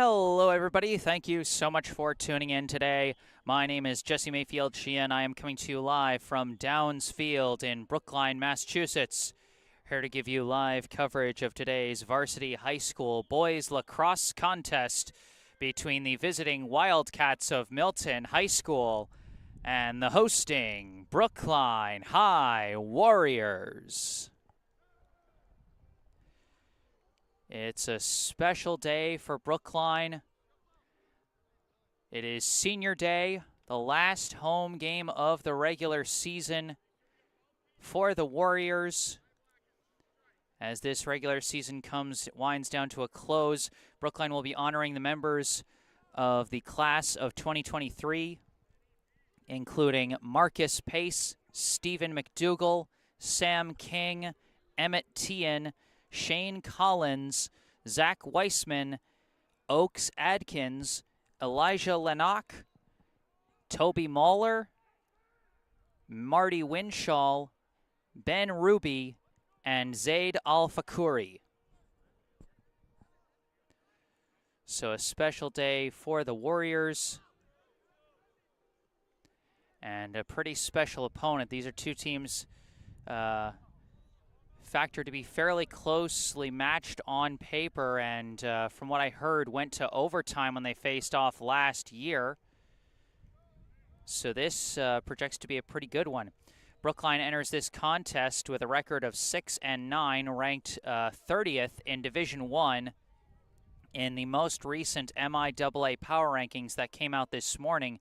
Hello, everybody. Thank you so much for tuning in today. My name is Jesse Mayfield-Sheehan. I am coming to you live from Downs Field in Brookline, Massachusetts. Here to give you live coverage of today's varsity high school boys lacrosse contest between the visiting Wildcats of Milton High School and the hosting Brookline High Warriors. It's a special day for Brookline. It is senior day, the last home game of the regular season for the Warriors. As this regular season winds down to a close, Brookline will be honoring the members of the class of 2023, including Marcus Pace, Stephen McDougall, Sam King, Emmett Tian, Shane Collins, Zach Weissman, Oaks Adkins, Elijah Lennox, Toby Mahler, Marty Winshaw, Ben Ruby, and Zaid Al-Fakuri. So a special day for the Warriors and a pretty special opponent. These are two teams factored to be fairly closely matched on paper, and from what I heard, went to overtime when they faced off last year. So this projects to be a pretty good one. Brookline enters this contest with a record of 6-9, ranked 30th in Division I in the most recent MIAA power rankings that came out this morning.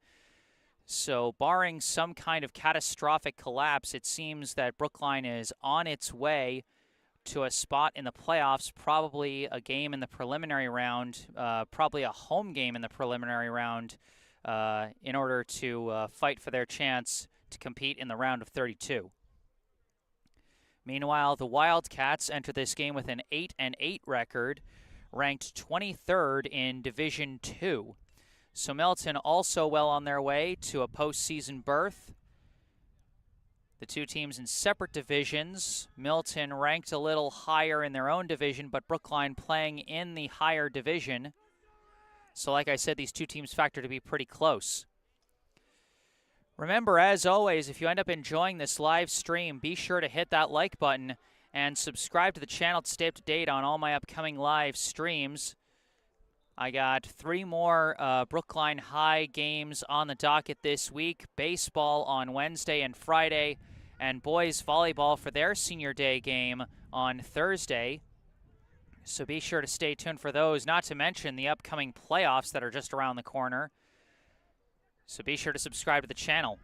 So barring some kind of catastrophic collapse, it seems that Brookline is on its way to a spot in the playoffs, probably a game in the preliminary round, probably a home game in the preliminary round in order to fight for their chance to compete in the round of 32. Meanwhile, the Wildcats enter this game with an 8-8 record, ranked 23rd in Division II. So Milton also well on their way to a postseason berth. The two teams in separate divisions. Milton ranked a little higher in their own division, but Brookline playing in the higher division. So like I said, these two teams factor to be pretty close. Remember, as always, if you end up enjoying this live stream, be sure to hit that like button and subscribe to the channel to stay up to date on all my upcoming live streams. I got 3 more Brookline High games on the docket this week. Baseball on Wednesday and Friday, and boys volleyball for their senior day game on Thursday. So be sure to stay tuned for those, not to mention the upcoming playoffs that are just around the corner. So be sure to subscribe to the channel.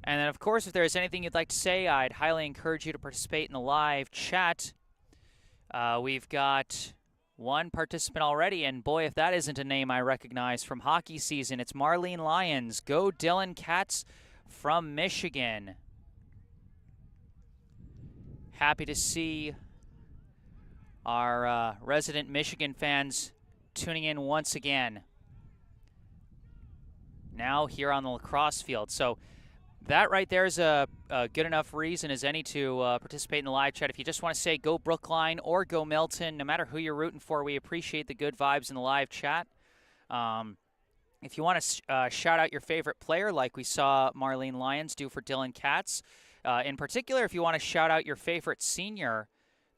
And then, of course, if there's anything you'd like to say, I'd highly encourage you to participate in the live chat. We've got one participant already, and boy, if that isn't a name I recognize from hockey season, it's Marlene Lyons. Go Dylan Cats from Michigan. Happy to see our resident Michigan fans tuning in once again. Now here on the lacrosse field. So that right there is a good enough reason as any to participate in the live chat. If you just want to say go Brookline or go Milton, no matter who you're rooting for, we appreciate the good vibes in the live chat. If you want to shout out your favorite player, like we saw Marlene Lyons do for Dylan Katz, in particular, if you want to shout out your favorite senior,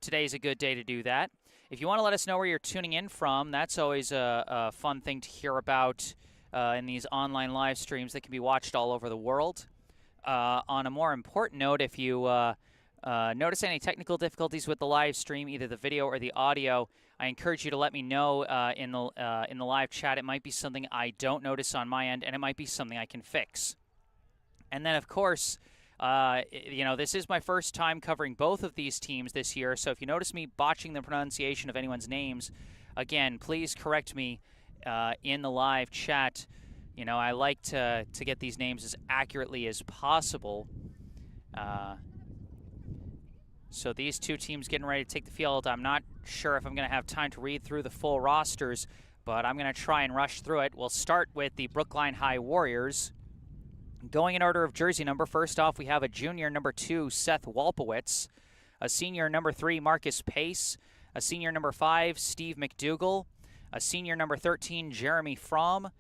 today's a good day to do that. If you want to let us know where you're tuning in from, that's always a fun thing to hear about in these online live streams that can be watched all over the world. On a more important note, if you notice any technical difficulties with the live stream, either the video or the audio, I encourage you to let me know in the live chat. It might be something I don't notice on my end, and it might be something I can fix. And then, of course, this is my first time covering both of these teams this year, so if you notice me botching the pronunciation of anyone's names, again, please correct me in the live chat. You know, I like to get these names as accurately as possible. So these two teams getting ready to take the field. I'm not sure if I'm going to have time to read through the full rosters, but I'm going to try and rush through it. We'll start with the Brookline High Warriors. Going in order of jersey number, first off, we have a junior number 2, Seth Walpowitz, a senior number 3, Marcus Pace, a senior number 5, Steve McDougall, A senior, number 13, Jeremy Fromm.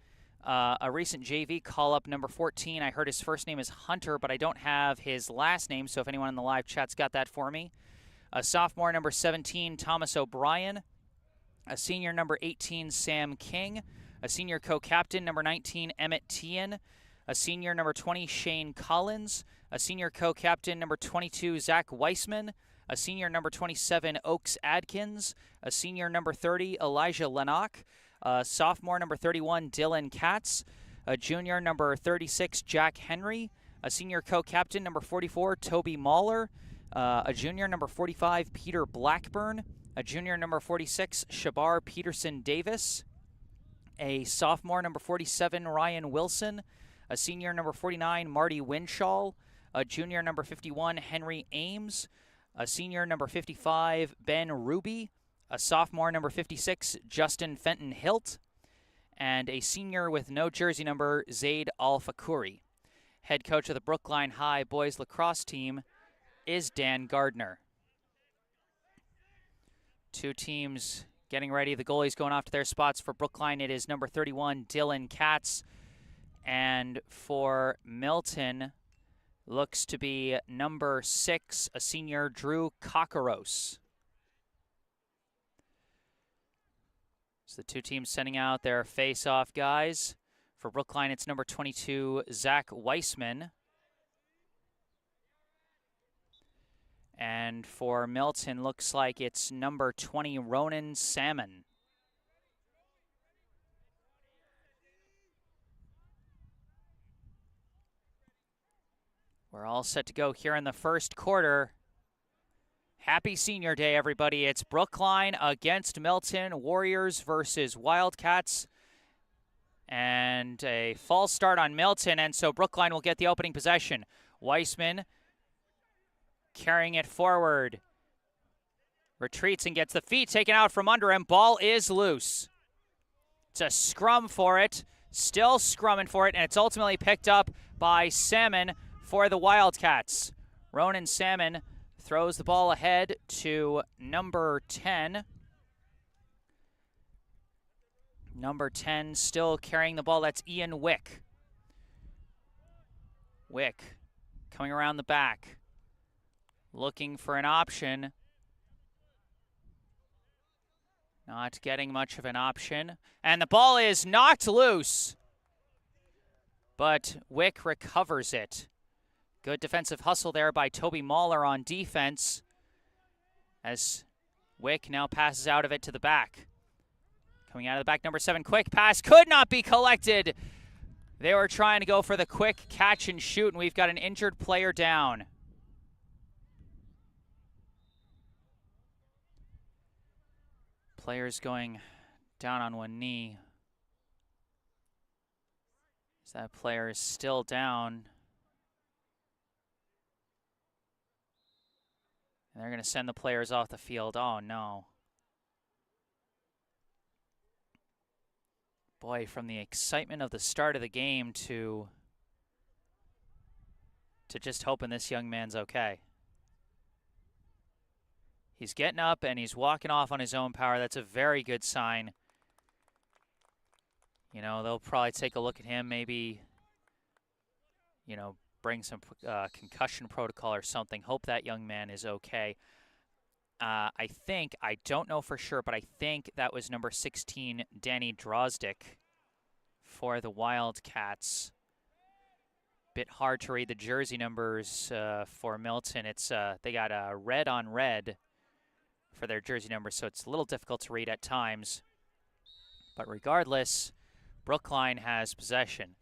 A recent JV call-up, number 14. I heard his first name is Hunter, but I don't have his last name, so if anyone in the live chat's got that for me. A sophomore, number 17, Thomas O'Brien. A senior, number 18, Sam King. A senior co-captain, number 19, Emmett Tien. A senior, number 20, Shane Collins. A senior co-captain, number 22, Zach Weissman. A senior, number 27, Oaks Adkins. A senior, number 30, Elijah Lennox. A sophomore, number 31, Dylan Katz. A junior, number 36, Jack Henry. A senior co-captain, number 44, Toby Mahler. A junior, number 45, Peter Blackburn. A junior, number 46, Shabar Peterson Davis. A sophomore, number 47, Ryan Wilson. A senior, number 49, Marty Winshall. A junior, number 51, Henry Ames. A senior, number 55, Ben Ruby. A sophomore, number 56, Justin Fenton Hilt. And a senior with no jersey number, Zaid Al-Fakuri. Head coach of the Brookline High boys lacrosse team is Dan Gardner. Two teams getting ready. The goalies going off to their spots. For Brookline, it is number 31, Dylan Katz. And for Milton, looks to be number 6, a senior, Drew Kokoros. So the two teams sending out their face-off guys. For Brookline, it's number 22, Zach Weissman. And for Milton, looks like it's number 20, Ronan Salmon. We're all set to go here in the first quarter. Happy Senior Day, everybody. It's Brookline against Milton, Warriors versus Wildcats. And a false start on Milton, and so Brookline will get the opening possession. Weissman carrying it forward. Retreats and gets the feet taken out from under him. Ball is loose. It's a scrum for it. Still scrumming for it, and it's ultimately picked up by Salmon for the Wildcats. Ronan Salmon throws the ball ahead to number 10. Number 10 still carrying the ball. That's Ian Wick. Wick coming around the back, looking for an option. Not getting much of an option. And the ball is knocked loose, but Wick recovers it. Good defensive hustle there by Toby Mahler on defense, as Wick now passes out of it to the back. Coming out of the back, number 7, quick pass, could not be collected. They were trying to go for the quick catch and shoot, and we've got an injured player down. Player's going down on one knee. As that player is still down. And they're going to send the players off the field. Oh, no. Boy, from the excitement of the start of the game to just hoping this young man's okay. He's getting up and he's walking off on his own power. That's a very good sign. You know, they'll probably take a look at him, maybe, you know, bring some concussion protocol or something. Hope that young man is okay. I don't know for sure, but I think that was number 16, Danny Drozdick, for the Wildcats. Bit hard to read the jersey numbers for Milton. It's they got red on red for their jersey numbers, so it's a little difficult to read at times. But regardless, Brookline has possession.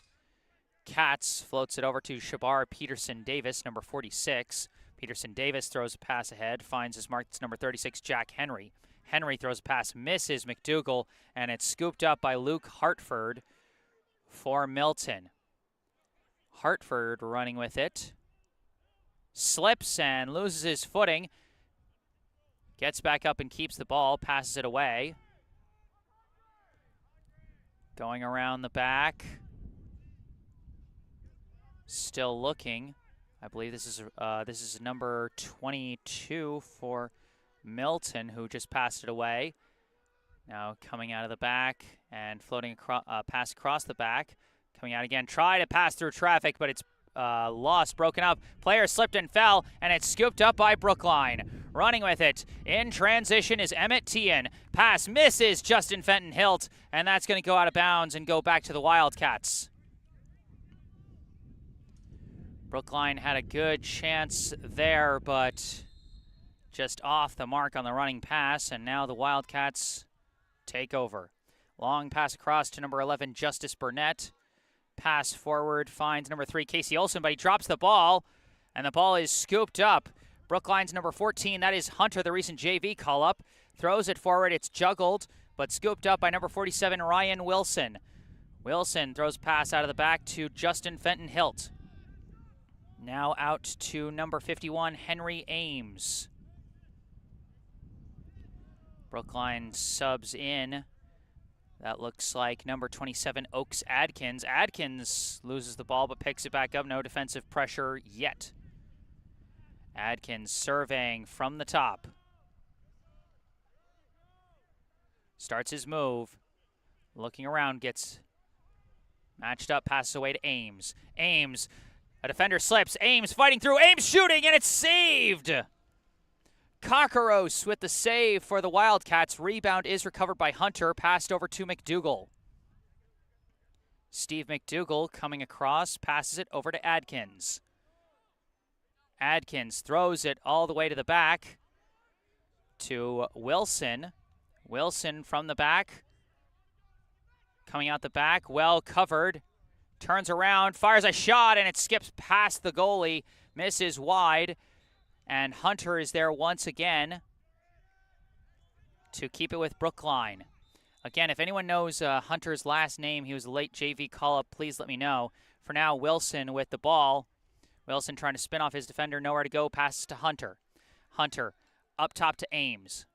Katz floats it over to Shabar Peterson Davis, number 46. Peterson Davis throws a pass ahead, finds his mark. It's number 36, Jack Henry. Henry throws a pass, misses McDougall, and it's scooped up by Luke Hartford for Milton. Hartford running with it. Slips and loses his footing. Gets back up and keeps the ball, passes it away. Going around the back. Still looking. I believe this is number 22 for Milton, who just passed it away. Now coming out of the back and floating across, pass across the back. Coming out again, try to pass through traffic, but it's lost, broken up. Player slipped and fell, and it's scooped up by Brookline. Running with it in transition is Emmett Tien. Pass misses Justin Fenton-Hilt, and that's going to go out of bounds and go back to the Wildcats. Brookline had a good chance there, but just off the mark on the running pass, and now the Wildcats take over. Long pass across to number 11, Justice Burnett. Pass forward finds number 3, Casey Olsen, but he drops the ball, and the ball is scooped up. Brookline's number 14, that is Hunter, the recent JV call-up. Throws it forward, it's juggled, but scooped up by number 47, Ryan Wilson. Wilson throws pass out of the back to Justin Fenton-Hilt. Now out to number 51, Henry Ames. Brookline subs in. That looks like number 27, Oaks Adkins. Adkins loses the ball but picks it back up. No defensive pressure yet. Adkins surveying from the top. Starts his move. Looking around, gets matched up, passes away to Ames. Ames, a defender slips. Ames fighting through. Ames shooting, and it's saved! Cockroach with the save for the Wildcats. Rebound is recovered by Hunter. Passed over to McDougall. Steve McDougall coming across, passes it over to Adkins. Adkins throws it all the way to the back to Wilson. Wilson from the back. Coming out the back, well covered. Turns around, fires a shot, and it skips past the goalie. Misses wide. And Hunter is there once again to keep it with Brookline. Again, if anyone knows Hunter's last name, he was a late JV call-up, please let me know. For now, Wilson with the ball. Wilson trying to spin off his defender, nowhere to go, passes to Hunter. Hunter up top to Ames.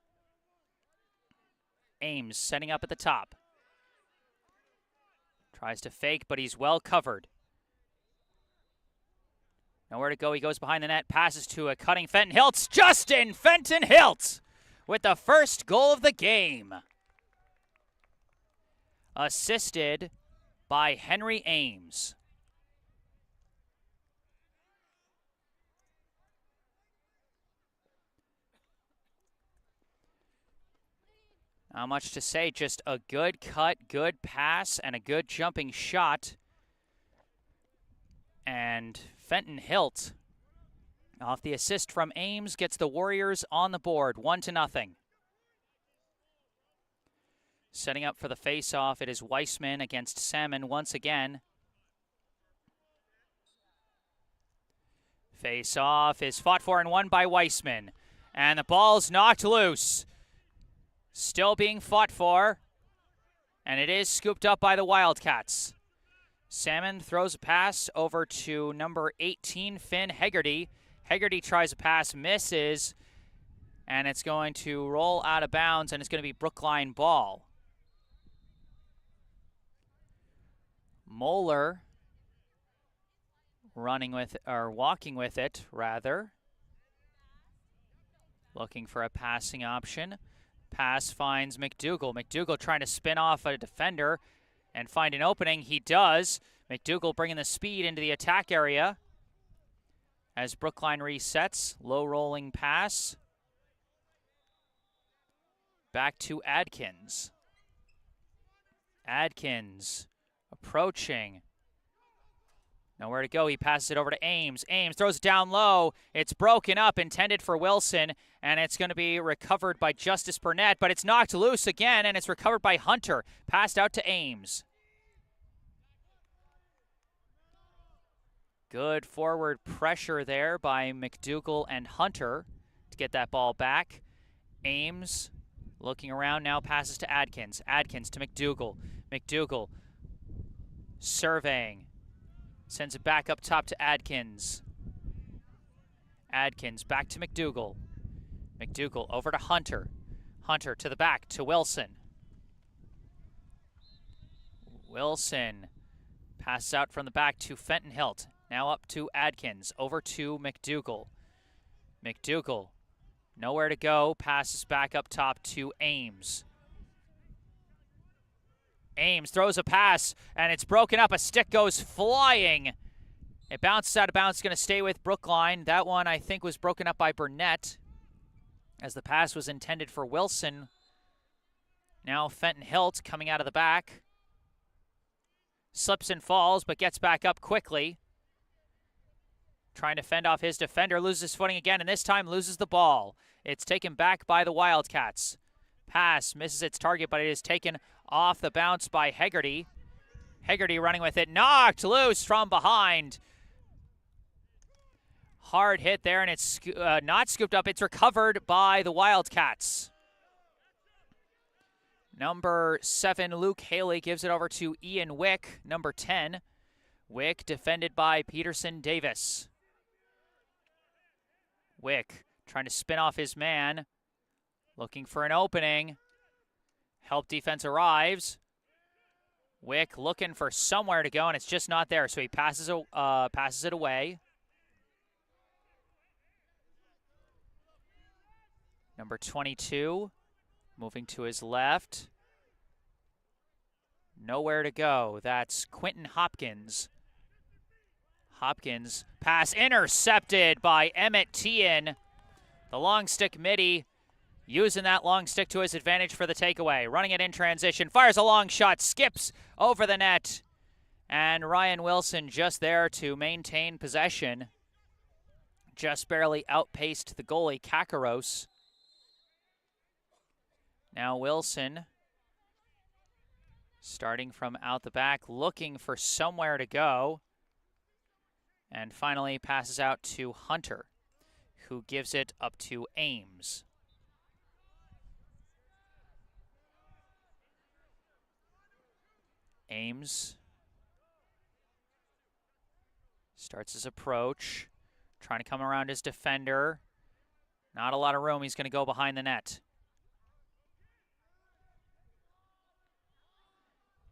Ames setting up at the top. Tries to fake, but he's well covered. Nowhere to go, he goes behind the net, passes to a cutting Fenton-Hilt. Justin Fenton-Hilt with the first goal of the game. Assisted by Henry Ames. Not much to say, just a good cut, good pass, and a good jumping shot. And Fenton-Hilt, off the assist from Ames, gets the Warriors on the board, 1-0. Setting up for the face-off, it is Weissman against Salmon once again. Face-off is fought for and won by Weissman. And the ball's knocked loose. Still being fought for. And it is scooped up by the Wildcats. Salmon throws a pass over to number 18, Finn Hegarty. Hegarty tries a pass, misses, and it's going to roll out of bounds, and it's going to be Brookline ball. Moeller running with, or walking with it, rather. Looking for a passing option. Pass finds McDougall. McDougall trying to spin off a defender and find an opening. He does. McDougall bringing the speed into the attack area as Brookline resets. Low rolling pass. Back to Adkins. Adkins approaching. Nowhere to go. He passes it over to Ames. Ames throws it down low. It's broken up, intended for Wilson, and it's going to be recovered by Justice Burnett, but it's knocked loose again, and it's recovered by Hunter. Passed out to Ames. Good forward pressure there by McDougall and Hunter to get that ball back. Ames looking around now, passes to Adkins. Adkins to McDougall. McDougall surveying. Sends it back up top to Adkins. Adkins back to McDougall. McDougall over to Hunter. Hunter to the back to Wilson. Wilson passes out from the back to Fenton-Hilt. Now up to Adkins. Over to McDougall. McDougall nowhere to go. Passes back up top to Ames. Ames throws a pass, and it's broken up. A stick goes flying. It bounces out of bounds. It's going to stay with Brookline. That one, I think, was broken up by Burnett, as the pass was intended for Wilson. Now Fenton Hilt coming out of the back. Slips and falls, but gets back up quickly. Trying to fend off his defender. Loses his footing again, and this time loses the ball. It's taken back by the Wildcats. Pass misses its target, but it is taken off the bounce by Hegarty. Hegarty running with it. Knocked loose from behind. Hard hit there, and it's not scooped up. It's recovered by the Wildcats. Number 7, Luke Haley, gives it over to Ian Wick, number 10. Wick defended by Peterson Davis. Wick trying to spin off his man, looking for an opening. Help defense arrives. Wick looking for somewhere to go, and it's just not there, so he passes it away. Number 22, moving to his left. Nowhere to go. That's Quentin Hopkins. Hopkins, pass intercepted by Emmett Tien. The long stick midi, using that long stick to his advantage for the takeaway. Running it in transition, fires a long shot, skips over the net. And Ryan Wilson just there to maintain possession. Just barely outpaced the goalie, Kakaros. Now Wilson, starting from out the back, looking for somewhere to go. And finally passes out to Hunter, who gives it up to Ames. Ames starts his approach, trying to come around his defender. Not a lot of room. He's going to go behind the net.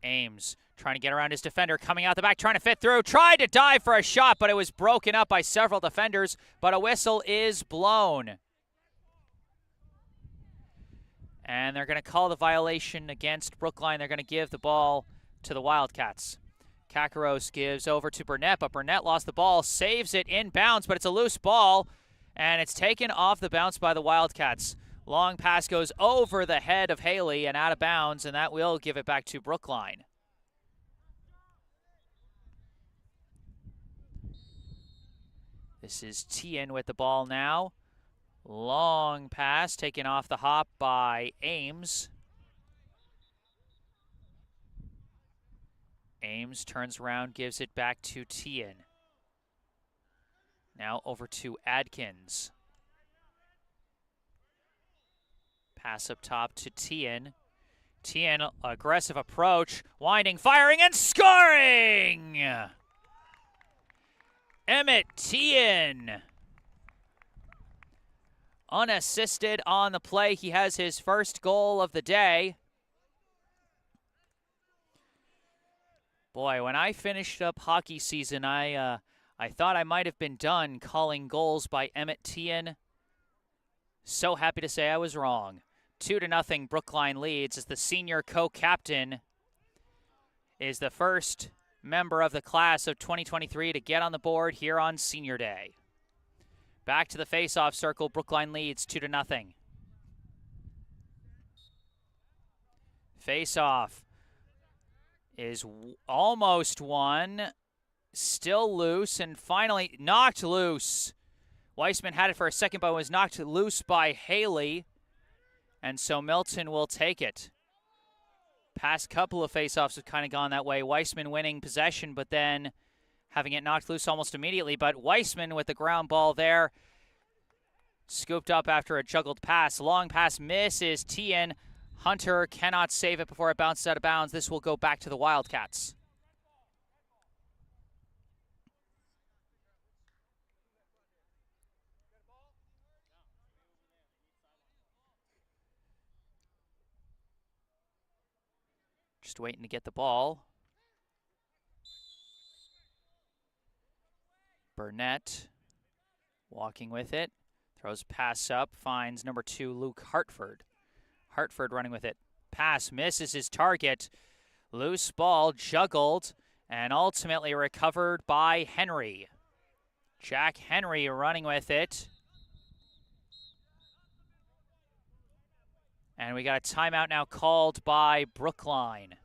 Ames trying to get around his defender, coming out the back, trying to fit through, tried to dive for a shot, but it was broken up by several defenders, but a whistle is blown. And they're going to call the violation against Brookline. They're going to give the ball to the Wildcats. Kakaros gives over to Burnett, but Burnett lost the ball, saves it inbounds, but it's a loose ball, and it's taken off the bounce by the Wildcats. Long pass goes over the head of Haley and out of bounds, and that will give it back to Brookline. This is Tien with the ball now. Long pass taken off the hop by Ames. Ames turns around, gives it back to Tien. Now over to Adkins. Pass up top to Tien. Tien, aggressive approach, winding, firing, and scoring! Emmett Tien. Unassisted on the play. He has his first goal of the day. Boy, when I finished up hockey season, I thought I might have been done calling goals by Emmett Tien. So happy to say I was wrong. 2-0 Brookline leads as the senior co-captain is the first member of the class of 2023 to get on the board here on Senior Day. Back to the face-off circle. Brookline leads 2-0. Face-off is almost won. Still loose and finally knocked loose. Weissman had it for a second but was knocked loose by Haley. And so Milton will take it. Past couple of faceoffs have kind of gone that way. Weissman winning possession, but then having it knocked loose almost immediately. But Weissman with the ground ball there. Scooped up after a juggled pass. Long pass misses Tien. Hunter cannot save it before it bounces out of bounds. This will go back to the Wildcats. Just waiting to get the ball. Burnett walking with it. Throws pass up, finds number 2, Luke Hartford. Hartford running with it. Pass misses his target. Loose ball juggled and ultimately recovered by Henry. Jack Henry running with it. And we got a timeout now called by Brookline.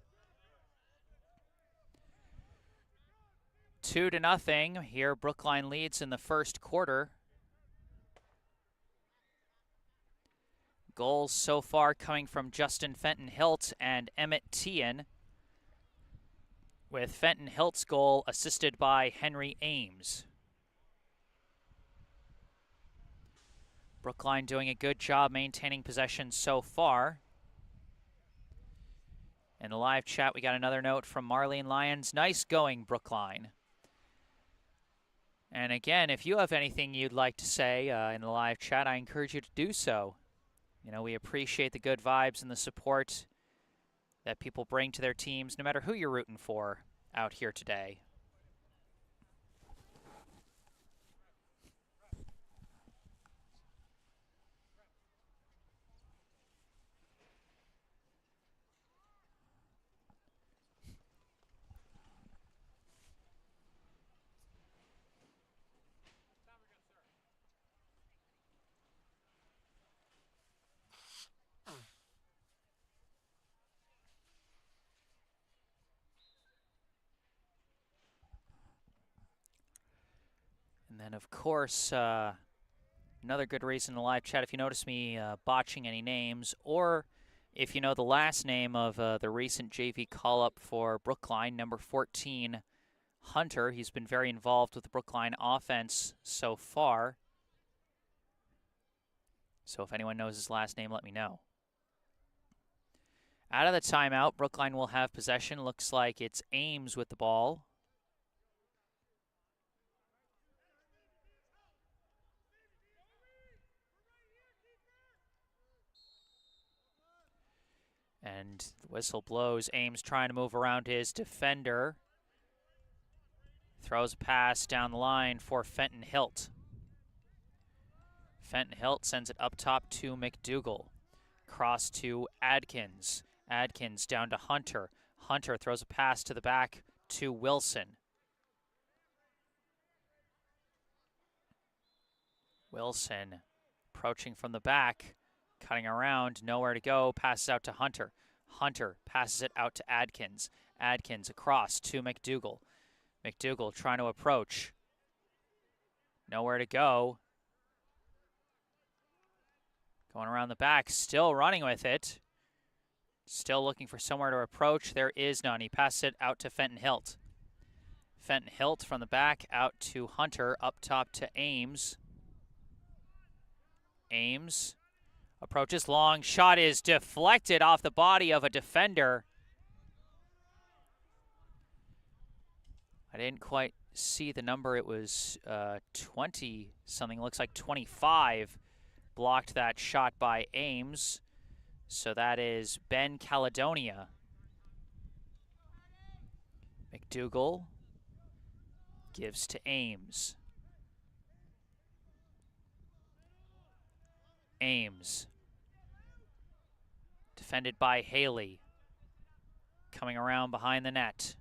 2-0 here. Brookline leads in the first quarter. Goals so far coming from Justin Fenton-Hilt and Emmett Tian, with Fenton-Hilt's goal assisted by Henry Ames. Brookline doing a good job maintaining possession so far. In the live chat, we got another note from Marlene Lyons. Nice going, Brookline. And again, if you have anything you'd like to say in the live chat, I encourage you to do so. You know, we appreciate the good vibes and the support that people bring to their teams, no matter who you're rooting for out here today. And then, of course, another good reason in the live chat, if you notice me botching any names, or if you know the last name of the recent JV call-up for Brookline, number 14, Hunter. He's been very involved with the Brookline offense so far. So if anyone knows his last name, let me know. Out of the timeout, Brookline will have possession. Looks like it's Ames with the ball. And the whistle blows. Ames trying to move around his defender. Throws a pass down the line for Fenton-Hilt. Fenton-Hilt sends it up top to McDougall. Cross to Adkins. Adkins down to Hunter. Hunter throws a pass to the back to Wilson. Wilson approaching from the back. Cutting around, nowhere to go, passes out to Hunter. Hunter passes it out to Adkins. Adkins across to McDougall. McDougall trying to approach. Nowhere to go. Going around the back, still running with it. Still looking for somewhere to approach. There is none. He passes it out to Fenton-Hilt. Fenton-Hilt from the back out to Hunter, up top to Ames. Ames approaches long, shot is deflected off the body of a defender. I didn't quite see the number. It was 20 something, looks like 25 blocked that shot by Ames. So that is Ben Caledonia. McDougall gives to Ames. Ames. Defended by Haley. Coming around behind the net.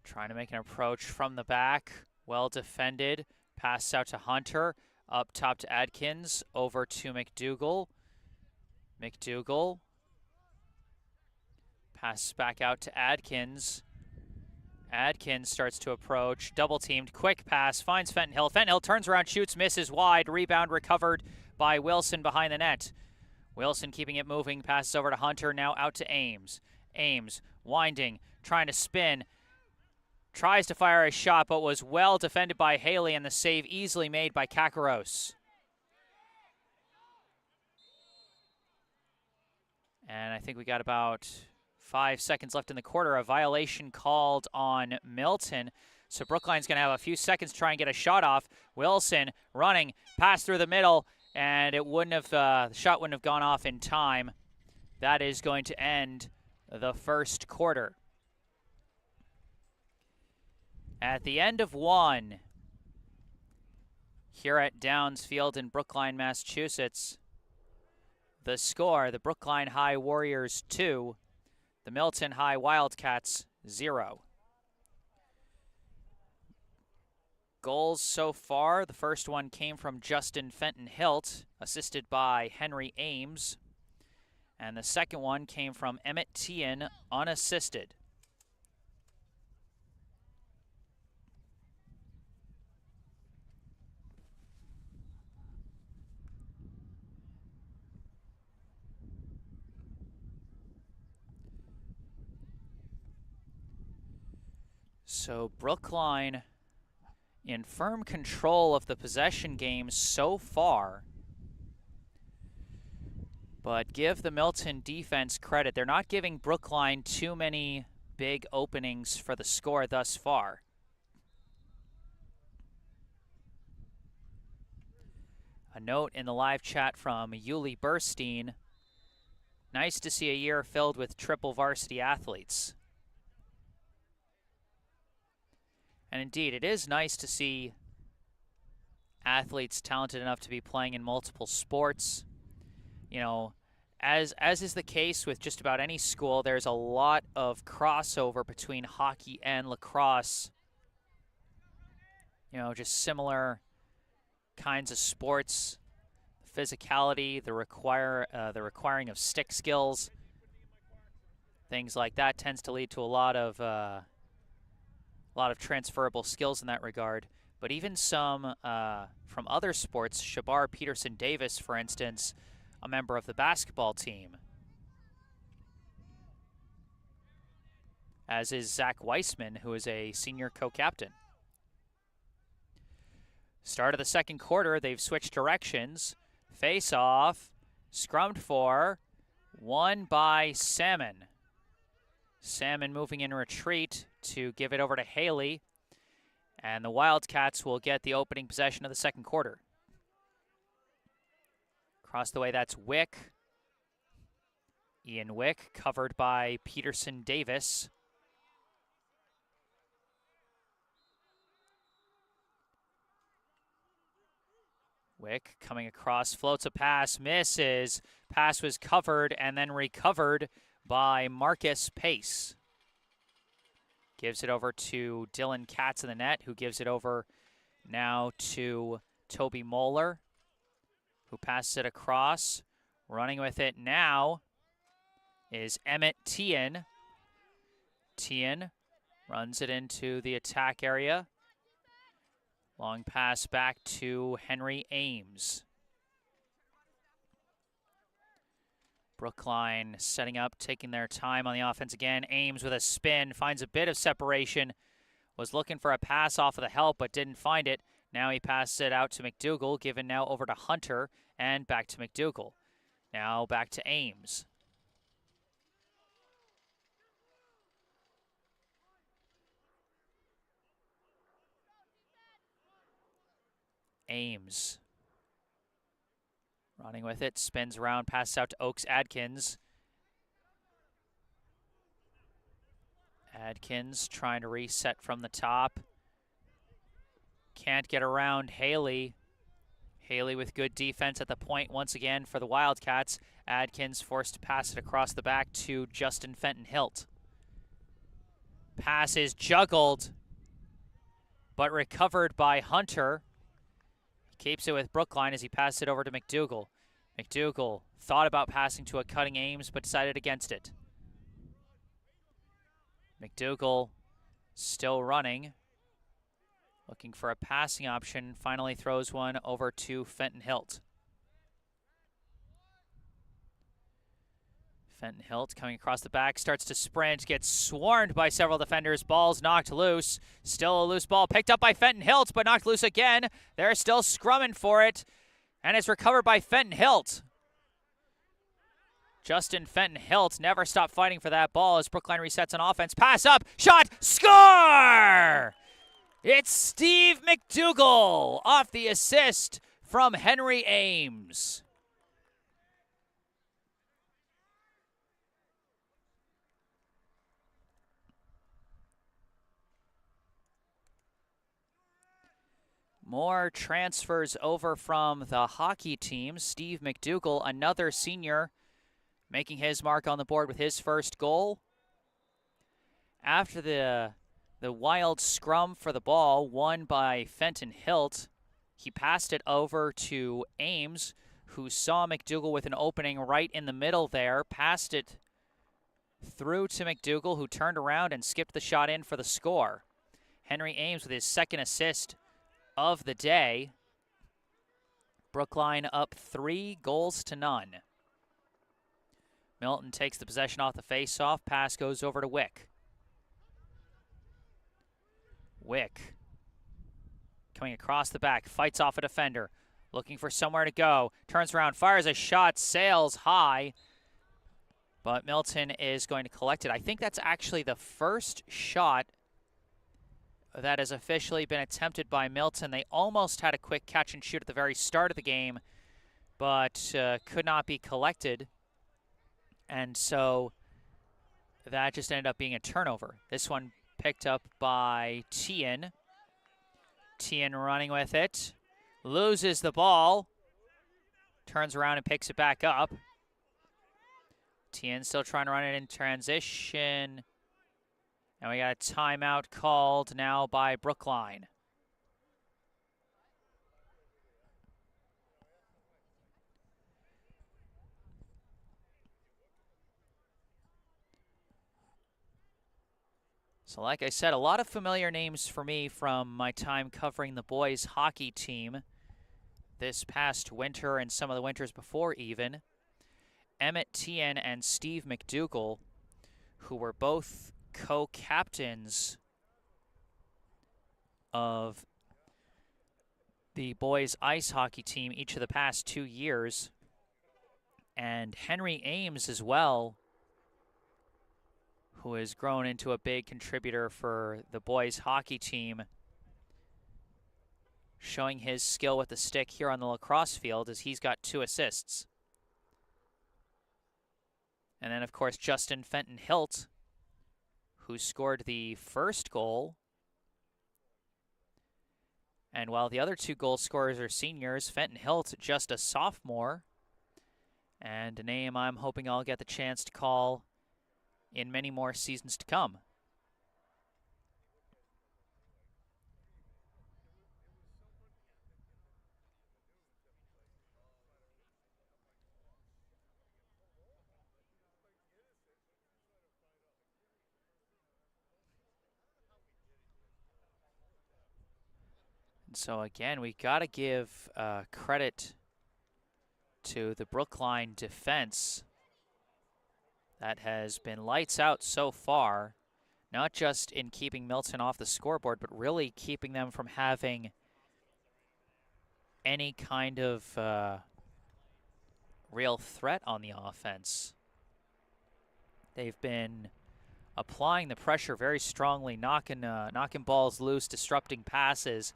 Trying to make an approach from the back. Well defended. Pass out to Hunter. Up top to Adkins. Over to McDougall. McDougall. Passes back out to Adkins. Adkins starts to approach. Double teamed. Quick pass. Finds Fenton-Hilt. Fenton-Hilt turns around, shoots, misses wide. Rebound recovered by Wilson behind the net. Wilson keeping it moving. Passes over to Hunter. Now out to Ames. Ames winding. Trying to spin. Tries to fire a shot, but was well defended by Haley, and the save easily made by Kakaros. And I think we got about 5 seconds left in the quarter. A violation called on Milton. So Brookline's going to have a few seconds to try and get a shot off. Wilson running, pass through the middle, and it wouldn't have, the shot wouldn't have gone off in time. That is going to end the first quarter. At the end of one, here at Downs Field in Brookline, Massachusetts. The score, the Brookline High Warriors 2, the Milton High Wildcats 0. Goals so far, the first one came from Justin Fenton-Hilt, assisted by Henry Ames. And the second one came from Emmett Tien, unassisted. So Brookline in firm control of the possession game so far. But give the Milton defense credit. They're not giving Brookline too many big openings for the score thus far. A note in the live chat from Yuli Burstein. Nice to see a year filled with triple varsity athletes. And indeed, it is nice to see athletes talented enough to be playing in multiple sports. You know, as is the case with just about any school, there's a lot of crossover between hockey and lacrosse. You know, just similar kinds of sports, physicality, the requiring of stick skills, things like that tends to lead to a lot of transferable skills in that regard. But even some from other sports, Shabar Peterson Davis, for instance, a member of the basketball team, as is Zach Weissman, who is a senior co-captain. Start of the second quarter, they've switched directions. Face off, scrummed for, won by Salmon. Salmon moving in retreat to give it over to Haley, and the Wildcats will get the opening possession of the second quarter. Across the way, that's Wick. Ian Wick, covered by Peterson Davis. Wick coming across, floats a pass, misses. Pass was covered and then recovered by Marcus Pace. Gives it over to Dylan Katz in the net, who gives it over now to Toby Moeller, who passes it across. Running with it now is Emmett Tien. Tien runs it into the attack area. Long pass back to Henry Ames. Brookline setting up, taking their time on the offense again. Ames with a spin, finds a bit of separation. Was looking for a pass off of the help, but didn't find it. Now he passes it out to McDougall, given now over to Hunter, and back to McDougall. Now back to Ames. Ames running with it, spins around, passes out to Oaks Adkins. Adkins trying to reset from the top. Can't get around Haley. Haley with good defense at the point once again for the Wildcats. Adkins forced to pass it across the back to Justin Fenton-Hilt. Pass is juggled, but recovered by Hunter. Keeps it with Brookline as he passes it over to McDougall. McDougall thought about passing to a cutting Ames, but decided against it. McDougall still running, looking for a passing option. Finally throws one over to Fenton-Hilt. Fenton-Hilt coming across the back, starts to sprint, gets swarmed by several defenders. Ball's knocked loose. Still a loose ball picked up by Fenton-Hilt, but knocked loose again. They're still scrumming for it, and it's recovered by Fenton-Hilt. Justin Fenton-Hilt never stopped fighting for that ball as Brookline resets on offense. Pass up, shot, score! It's Steve McDougall off the assist from Henry Ames. More transfers over from the hockey team. Steve McDougall, another senior, making his mark on the board with his first goal. After the wild scrum for the ball, won by Fenton Hilt, he passed it over to Ames, who saw McDougall with an opening right in the middle there, passed it through to McDougall, who turned around and skipped the shot in for the score. Henry Ames with his second assist of the day. Brookline up 3-0. Milton takes the possession off the face-off. Pass goes over to Wick. Wick coming across the back, fights off a defender, looking for somewhere to go, turns around, fires a shot, sails high, but Milton is going to collect it. I think that's actually the first shot that has officially been attempted by Milton. They almost had a quick catch and shoot at the very start of the game, but could not be collected, and so that just ended up being a turnover. This one picked up by Tien. Tien running with it, loses the ball, turns around and picks it back up. Tien still trying to run it in transition. And we got a timeout called now by Brookline. So like I said, a lot of familiar names for me from my time covering the boys hockey team this past winter and some of the winters before even. Emmett Tien and Steve McDougall, who were both co-captains of the boys ice hockey team each of the past 2 years. And Henry Ames as well, who has grown into a big contributor for the boys hockey team, showing his skill with the stick here on the lacrosse field as he's got 2 assists. And then, of course, Justin Fenton Hilt, who scored the first goal. And while the other 2 goal scorers are seniors, Fenton Hilt just a sophomore, and a name I'm hoping I'll get the chance to call in many more seasons to come. And so again, we got to give credit to the Brookline defense that has been lights out so far, not just in keeping Milton off the scoreboard, but really keeping them from having any kind of real threat on the offense. They've been applying the pressure very strongly, knocking balls loose, disrupting passes,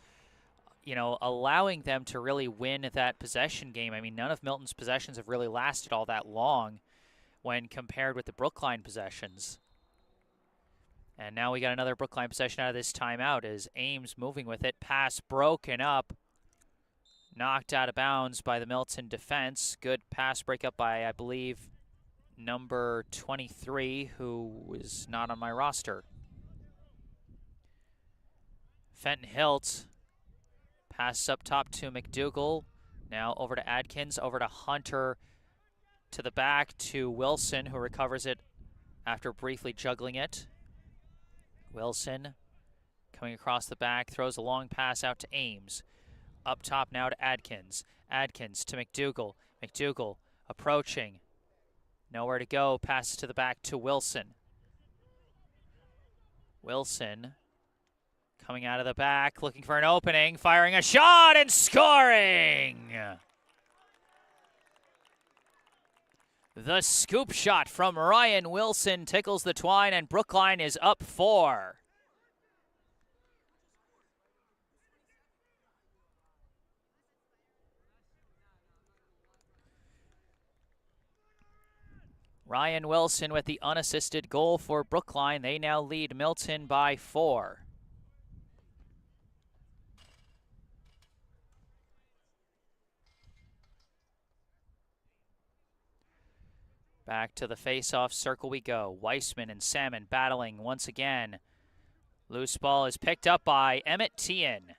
you know, allowing them to really win that possession game. I mean, none of Milton's possessions have really lasted all that long when compared with the Brookline possessions. And now we got another Brookline possession out of this timeout as Ames moving with it. Pass broken up. Knocked out of bounds by the Milton defense. Good pass breakup by, I believe, number 23, who is not on my roster. Fenton Hilt. Pass up top to McDougall. Now over to Adkins, over to Hunter. To the back to Wilson, who recovers it after briefly juggling it. Wilson coming across the back, throws a long pass out to Ames. Up top now to Adkins. Adkins to McDougall. McDougall approaching. Nowhere to go. Passes to the back to Wilson. Wilson coming out of the back, looking for an opening, firing a shot and scoring! The scoop shot from Ryan Wilson tickles the twine, and Brookline is up 4. Ryan Wilson with the unassisted goal for Brookline. They now lead Milton by 4. Back to the face-off circle we go. Weissman and Salmon battling once again. Loose ball is picked up by Mayfield-Sheehan.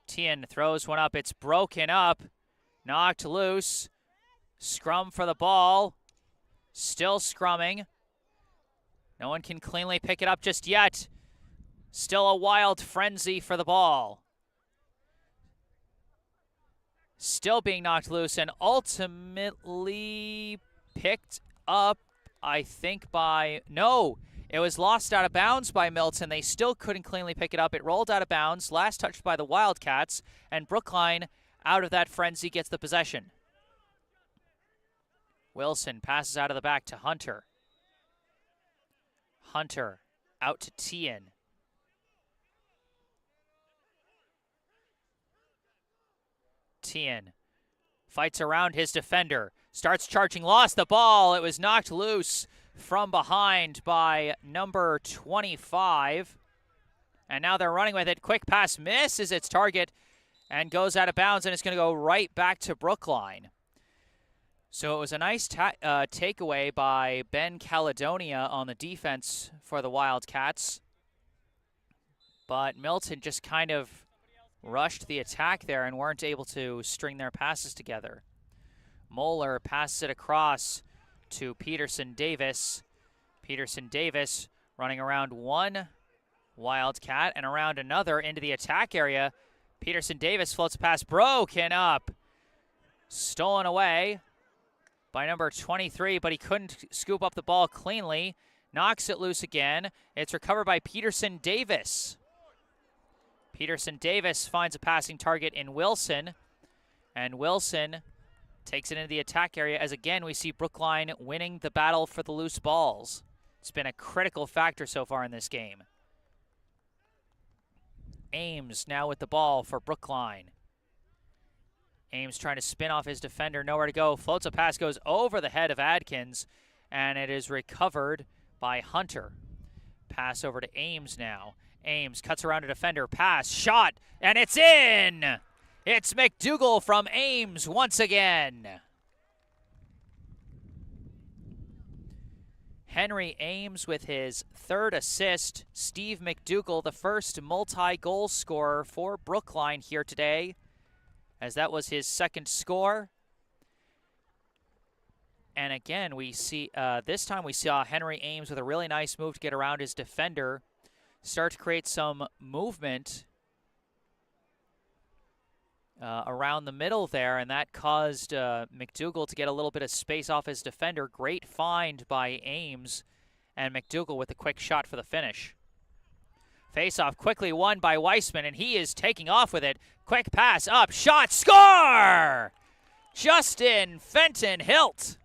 Sheehan throws one up. It's broken up. Knocked loose. Scrum for the ball. Still scrumming. No one can cleanly pick it up just yet. Still a wild frenzy for the ball. Still being knocked loose and ultimately picked up, I think, by... No, it was lost out of bounds by Milton. They still couldn't cleanly pick it up. It rolled out of bounds, last touched by the Wildcats, and Brookline, out of that frenzy, gets the possession. Wilson passes out of the back to Hunter. Hunter out to Sheehan. Sheehan fights around his defender. Starts charging, lost the ball. It was knocked loose from behind by number 25. And now they're running with it. Quick pass misses its target and goes out of bounds, and it's going to go right back to Brookline. So it was a nice takeaway by Ben Caledonia on the defense for the Wildcats. But Milton just kind of rushed the attack there and weren't able to string their passes together. Moeller passes it across to Peterson-Davis. Peterson-Davis running around one Wildcat and around another into the attack area. Peterson-Davis floats a pass, broken up. Stolen away by number 23, but he couldn't scoop up the ball cleanly. Knocks it loose again. It's recovered by Peterson-Davis. Peterson-Davis finds a passing target in Wilson, and Wilson takes it into the attack area as again we see Brookline winning the battle for the loose balls. It's been a critical factor so far in this game. Ames now with the ball for Brookline. Ames trying to spin off his defender, nowhere to go. Floats a pass, goes over the head of Adkins, and it is recovered by Hunter. Pass over to Ames now. Ames cuts around a defender, pass, shot, and it's in! It's McDougall from Ames once again. Henry Ames with his third assist. Steve McDougall, the first multi-goal scorer for Brookline here today, as that was his second score. And again, we see this time we saw Henry Ames with a really nice move to get around his defender, start to create some movement around the middle there, and that caused McDougall to get a little bit of space off his defender. Great find by Ames, and McDougall with a quick shot for the finish. Face-off quickly won by Weissman, and he is taking off with it. Quick pass up, shot, score! Justin Fenton-Hilt.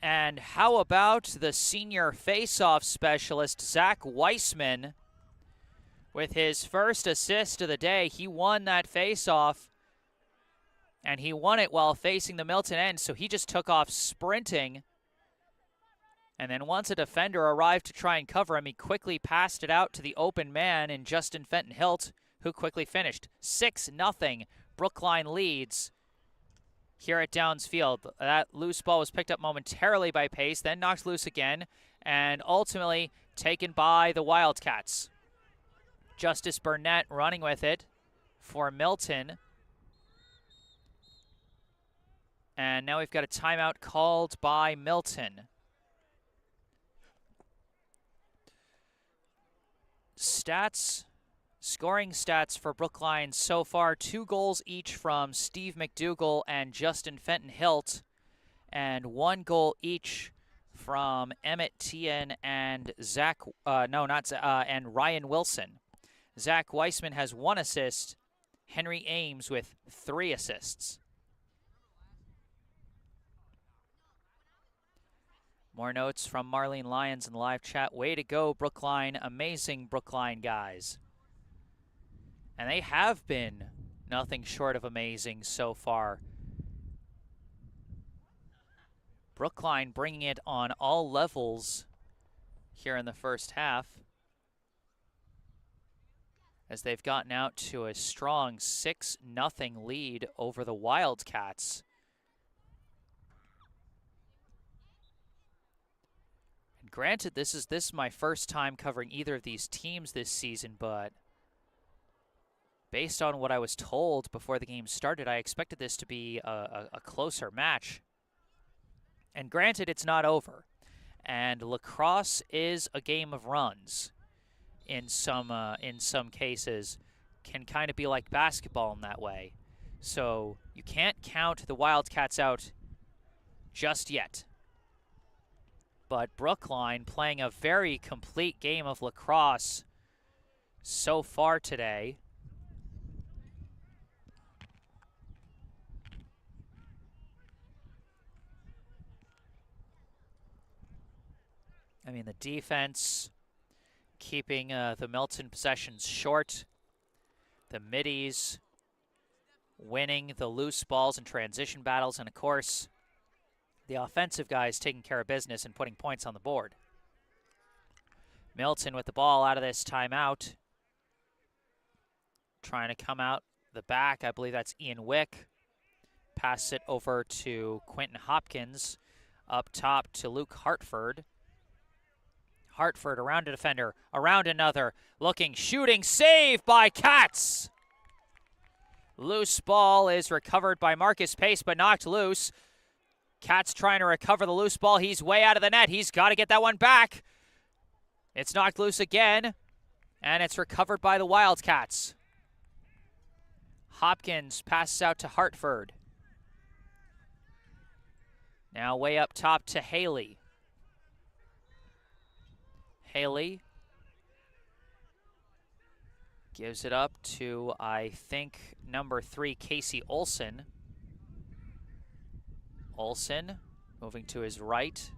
And how about the senior face-off specialist, Zach Weissman, with his first assist of the day. He won that face-off, and he won it while facing the Milton end, so he just took off sprinting. And then once a defender arrived to try and cover him, he quickly passed it out to the open man in Justin Fenton-Hilt, who quickly finished. 6-0, Brookline leads here at Downs Field. That loose ball was picked up momentarily by Pace, then knocked loose again, and ultimately taken by the Wildcats. Justice Burnett running with it for Milton. And now we've got a timeout called by Milton. Stats, scoring stats for Brookline so far: 2 goals each from Steve McDougall and Justin Fenton-Hilt, and 1 goal each from Mayfield-Sheehan and and Ryan Wilson. Zach Weissman has 1 assist. Henry Ames with 3 assists. More notes from Marlene Lyons in the live chat. Way to go, Brookline. Amazing Brookline guys. And they have been nothing short of amazing so far. Brookline bringing it on all levels here in the first half, as they've gotten out to a strong 6-0 lead over the Wildcats. And granted, this is my first time covering either of these teams this season, but based on what I was told before the game started, I expected this to be a closer match. And granted, it's not over. And lacrosse is a game of runs. In some cases, can kind of be like basketball in that way. So you can't count the Wildcats out just yet. But Brookline playing a very complete game of lacrosse so far today. I mean, the defense keeping the Milton possessions short. The middies winning the loose balls and transition battles. And, of course, the offensive guys taking care of business and putting points on the board. Milton with the ball out of this timeout. Trying to come out the back. I believe that's Ian Wick. Pass it over to Quentin Hopkins. Up top to Luke Hartford. Hartford around a defender, around another, looking, shooting, save by Katz. Loose ball is recovered by Marcus Pace, but knocked loose. Katz trying to recover the loose ball. He's way out of the net. He's got to get that one back. It's knocked loose again, and it's recovered by the Wildcats. Hopkins passes out to Hartford. Now way up top to Haley. Haley gives it up to, I think, number 3, Casey Olson. Olson moving to his right.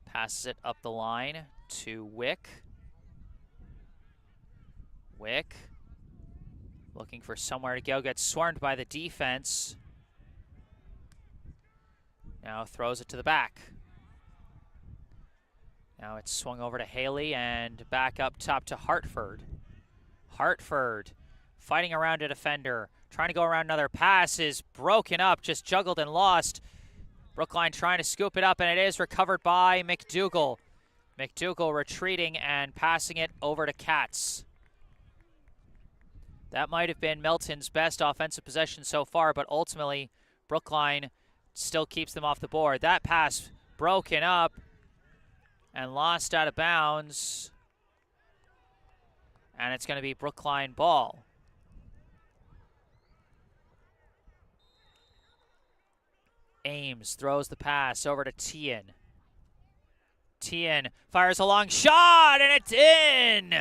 Passes it up the line to Wick. Wick looking for somewhere to go. Gets swarmed by the defense. Now throws it to the back. Now it's swung over to Haley and back up top to Hartford. Hartford fighting around a defender, trying to go around another. Pass is broken up, just juggled and lost. Brookline trying to scoop it up, and it is recovered by McDougall. McDougall retreating and passing it over to Katz. That might have been Milton's best offensive possession so far, but ultimately Brookline still keeps them off the board. That pass broken up and lost out of bounds. And it's going to be Brookline ball. Ames throws the pass over to Tien. Tien fires a long shot, and it's in!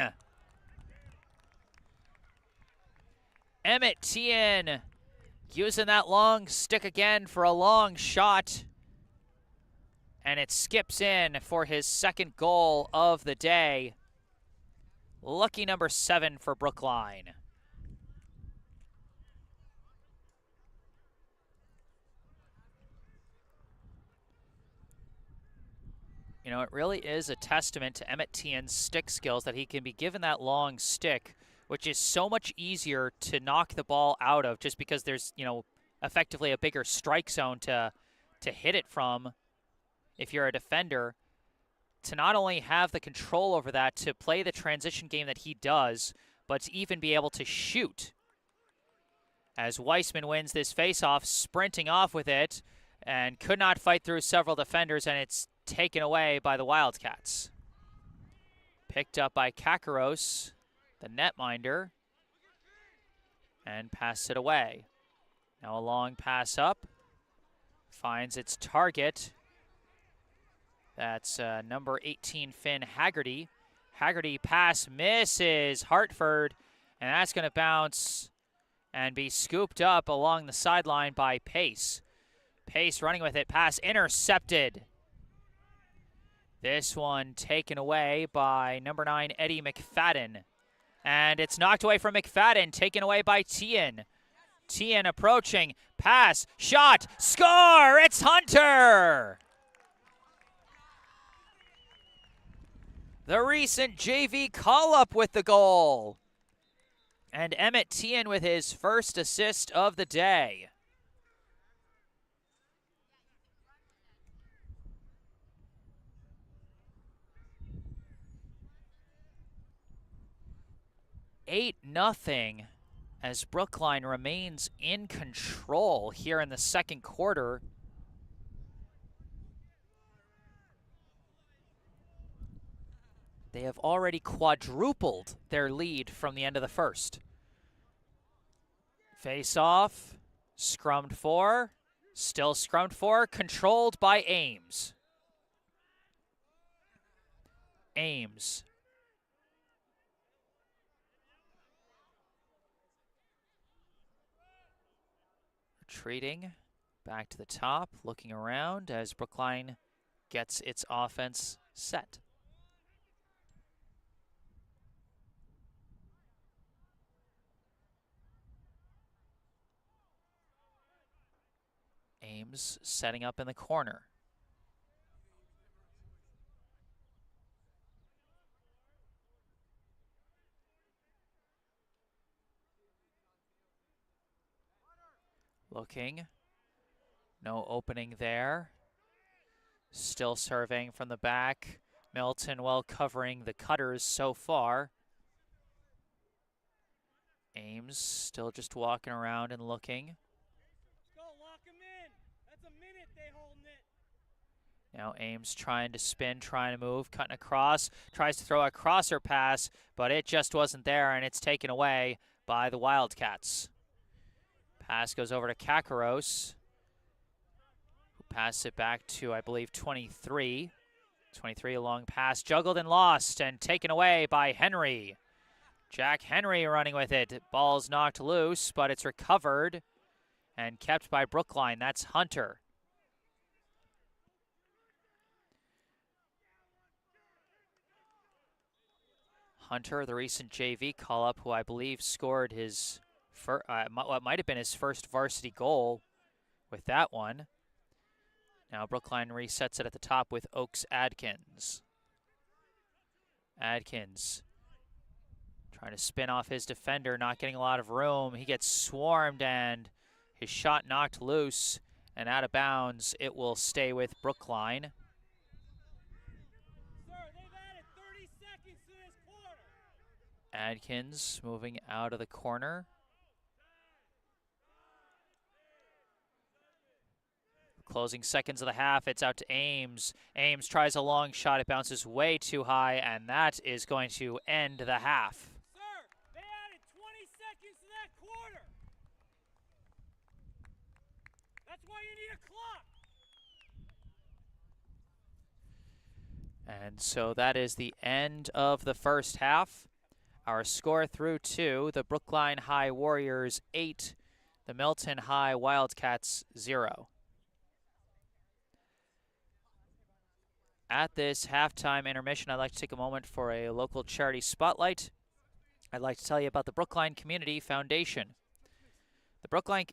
Emmett Tien using that long stick again for a long shot. And it skips in for his second goal of the day. Lucky number 7 for Brookline. You know, it really is a testament to Emmett Tien's stick skills that he can be given that long stick, which is so much easier to knock the ball out of just because there's, you know, effectively a bigger strike zone to hit it from if you're a defender. To not only have the control over that, to play the transition game that he does, but to even be able to shoot. As Weissman wins this faceoff, sprinting off with it, and could not fight through several defenders, and it's taken away by the Wildcats. Picked up by Kakaros, the netminder, and passed it away. Now a long pass up, finds its target. That's number 18, Finn Haggerty. Haggerty pass misses Hartford, and that's going to bounce and be scooped up along the sideline by Pace. Pace running with it, pass intercepted. This one taken away by number 9, Eddie McFadden. And it's knocked away from McFadden, taken away by Tien. Tien approaching, pass, shot, score! It's Hunter! The recent JV call-up with the goal. And Emmett Tien with his first assist of the day. Eight nothing as Brookline remains in control here in the second quarter. They have already quadrupled their lead from the end of the first. Face off, scrummed for, still scrummed for, controlled by Ames. Ames. Retreating back to the top, looking around as Brookline gets its offense set. Ames setting up in the corner. Looking. No opening there. Still serving from the back. Milton well covering the cutters so far. Ames still just walking around and looking. Now Ames trying to spin, trying to move, cutting across, tries to throw a crosser pass, but it just wasn't there, and it's taken away by the Wildcats. Pass goes over to Kakaros, who passes it back to, I believe, 23. 23, a long pass, juggled and lost, and taken away by Henry. Jack Henry running with it. Ball's knocked loose, but it's recovered and kept by Brookline. That's Hunter. Hunter, the recent JV call-up, who I believe scored his what might have been his first varsity goal with that one. Now Brookline resets it at the top with Oaks Adkins. Adkins trying to spin off his defender, not getting a lot of room. He gets swarmed and his shot knocked loose and out of bounds. It will stay with Brookline. Adkins moving out of the corner. Closing seconds of the half, it's out to Ames. Ames tries a long shot, it bounces way too high, and that is going to end the half. Sir, they added 20 seconds to that quarter. That's why you need a clock. And so that is the end of the first half. Our score through two, the Brookline High Warriors 8, the Milton High Wildcats 0. At this halftime intermission, I'd like to take a moment for a local charity spotlight. I'd like to tell you about the Brookline Community Foundation.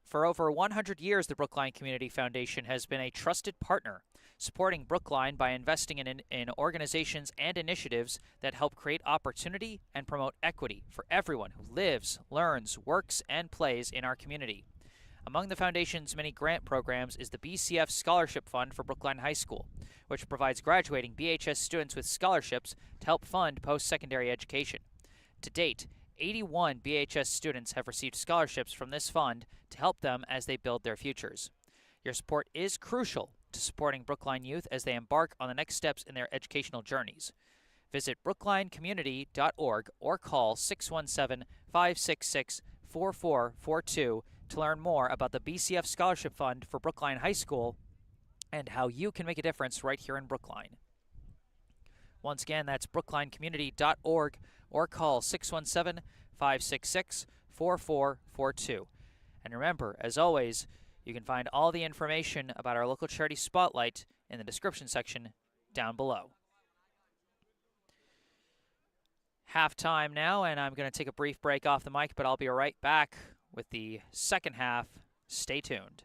For over 100 years, the Brookline Community Foundation has been a trusted partner, supporting Brookline by investing in organizations and initiatives that help create opportunity and promote equity for everyone who lives, learns, works, and plays in our community. Among the Foundation's many grant programs is the BCF Scholarship Fund for Brookline High School, which provides graduating BHS students with scholarships to help fund post-secondary education. To date, 81 BHS students have received scholarships from this fund to help them as they build their futures. Your support is crucial to supporting Brookline youth as they embark on the next steps in their educational journeys. Visit brooklinecommunity.org or call 617-566-4442 to learn more about the BCF Scholarship Fund for Brookline High School and how you can make a difference right here in Brookline. Once again, that's brooklinecommunity.org or call 617-566-4442. And remember, as always, you can find all the information about our local charity spotlight in the description section down below. Halftime now, and I'm going to take a brief break off the mic, but I'll be right back with the second half. Stay tuned.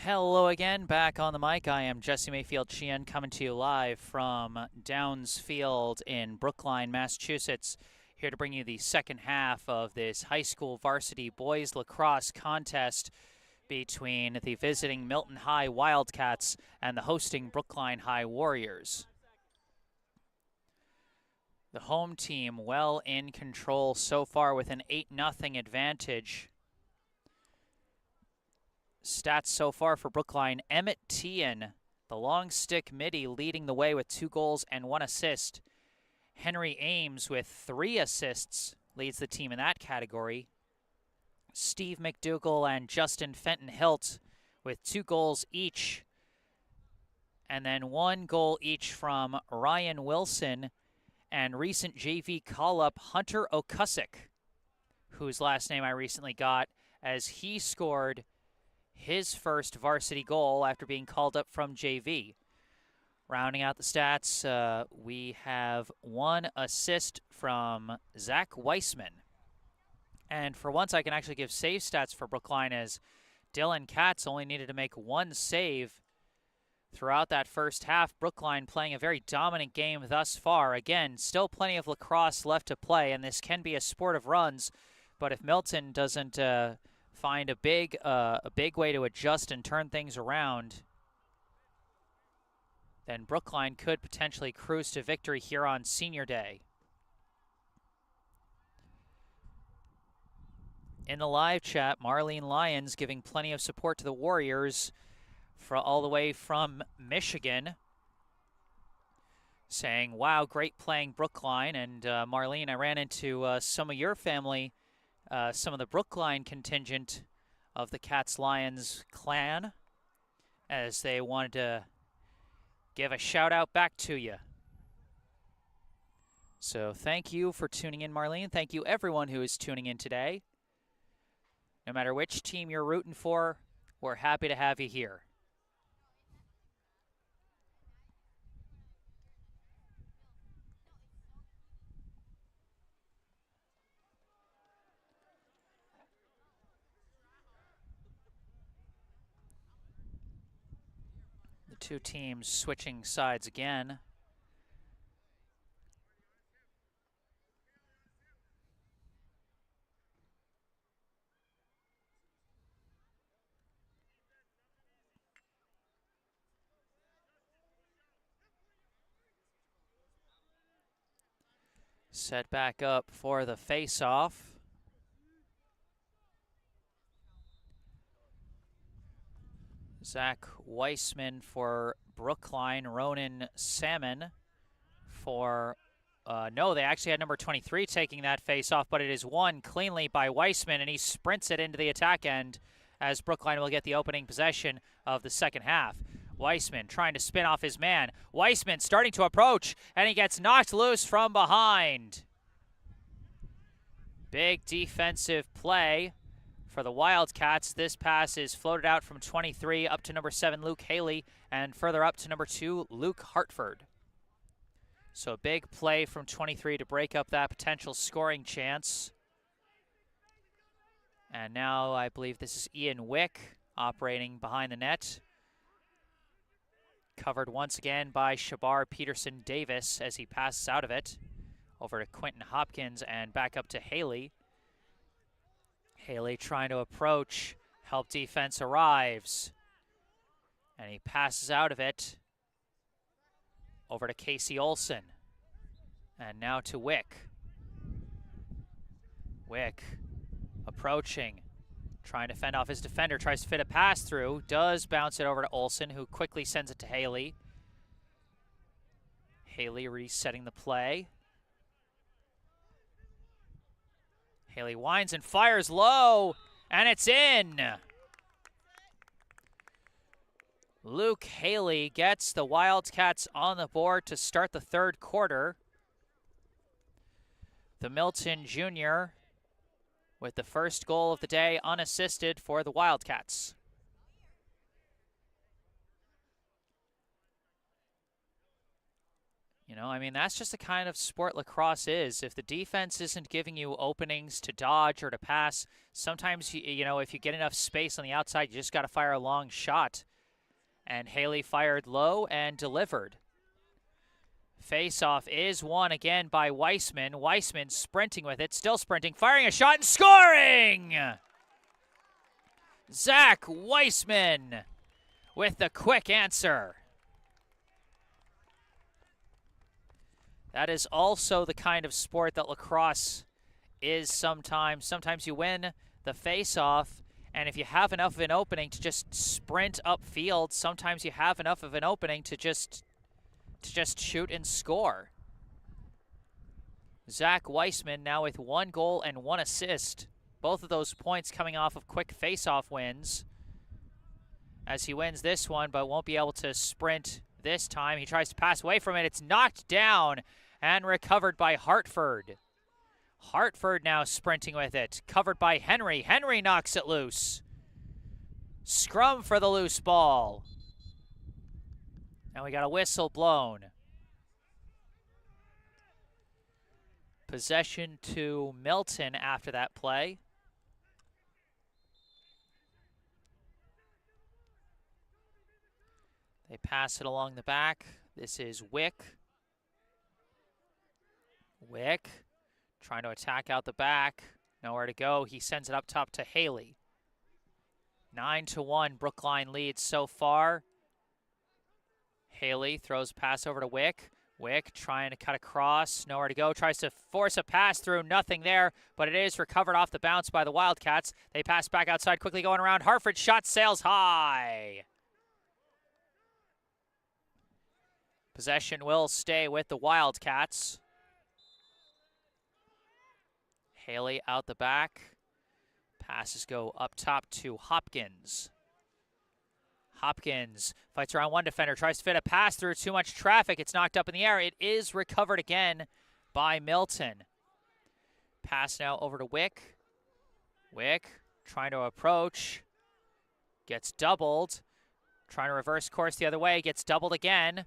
Hello again, back on the mic. I am Jesse Mayfield-Sheehan coming to you live from Downs Field in Brookline, Massachusetts, here to bring you the second half of this high school varsity boys lacrosse contest between the visiting Milton High Wildcats and the hosting Brookline High Warriors. The home team well in control so far with an 8-0 advantage. Stats so far for Brookline: Emmett Tian, the long stick midi, leading the way with 2 goals and 1 assist. Henry Ames with 3 assists leads the team in that category. Steve McDougall and Justin Fenton-Hilt with 2 goals each. And then 1 goal each from Ryan Wilson and recent JV call-up Hunter Okusick, whose last name I recently got, as he scored his first varsity goal after being called up from JV. Rounding out the stats, we have 1 assist from Zach Weissman. And for once, I can actually give save stats for Brookline, as Dylan Katz only needed to make 1 save throughout that first half. Brookline playing a very dominant game thus far. Again, still plenty of lacrosse left to play, and this can be a sport of runs. But if Milton doesn't find a big way to adjust and turn things around, then Brookline could potentially cruise to victory here on Senior Day. In the live chat, Marlene Lyons giving plenty of support to the Warriors all the way from Michigan, saying, wow, great playing Brookline. And Marlene, I ran into some of your family, some of the Brookline contingent of the Cats Lions clan, as they wanted to give a shout out back to you. So thank you for tuning in, Marlene. Thank you everyone who is tuning in today. No matter which team you're rooting for, we're happy to have you here. The 2 teams switching sides again. Set back up for the face-off. Zach Weissman for Brookline, Ronan Salmon for, no, they actually had number 23 taking that face-off, but it is won cleanly by Weissman, and he sprints it into the attack end as Brookline will get the opening possession of the second half. Weissman trying to spin off his man. Weissman starting to approach, and he gets knocked loose from behind. Big defensive play for the Wildcats. This pass is floated out from 23 up to number 7, Luke Haley, and further up to number 2, Luke Hartford. So a big play from 23 to break up that potential scoring chance. And now I believe this is Ian Wick operating behind the net. Covered once again by Shabar Peterson Davis as he passes out of it. Over to Quentin Hopkins and back up to Haley. Haley trying to approach. Help defense arrives. And he passes out of it. Over to Casey Olson. And now to Wick. Wick approaching. Trying to fend off his defender. Tries to fit a pass through. Does bounce it over to Olson, who quickly sends it to Haley. Haley resetting the play. Haley winds and fires low, and it's in. Luke Haley gets the Wildcats on the board to start the third quarter. The Milton junior with the first goal of the day unassisted for the Wildcats. You I mean, that's just the kind of sport lacrosse is. If the defense isn't giving you openings to dodge or to pass, sometimes, if you get enough space on the outside, you just got to fire a long shot. And Haley fired low and delivered. Face-off is won again by Weissman. Weissman sprinting with it, still sprinting, firing a shot and scoring! Zach Weissman with the quick answer. That is also the kind of sport that lacrosse is sometimes. Sometimes you win the face-off, and if you have enough of an opening to just sprint upfield, sometimes you have enough of an opening to just shoot and score. Zach Weissman now with 1 goal and 1 assist. Both of those points coming off of quick face-off wins. As he wins this one, but won't be able to sprint this time. He tries to pass away from it. It's knocked down and recovered by Hartford. Hartford now sprinting with it. Covered by Henry. Henry knocks it loose. Scrum for the loose ball. And we got a whistle blown. Possession to Milton after that play. They pass it along the back. This is Wick. Wick trying to attack out the back. Nowhere to go. He sends it up top to Haley. 9-1 Brookline leads so far. Haley throws a pass over to Wick. Wick trying to cut across. Nowhere to go. Tries to force a pass through. Nothing there, but it is recovered off the bounce by the Wildcats. They pass back outside, quickly going around. Hartford shot sails high. Possession will stay with the Wildcats. Haley out the back. Passes go up top to Hopkins. Hopkins fights around one defender, tries to fit a pass through too much traffic. It's knocked up in the air. It is recovered again by Milton. Pass now over to Wick. Wick trying to approach. Gets doubled. Trying to reverse course the other way. Gets doubled again.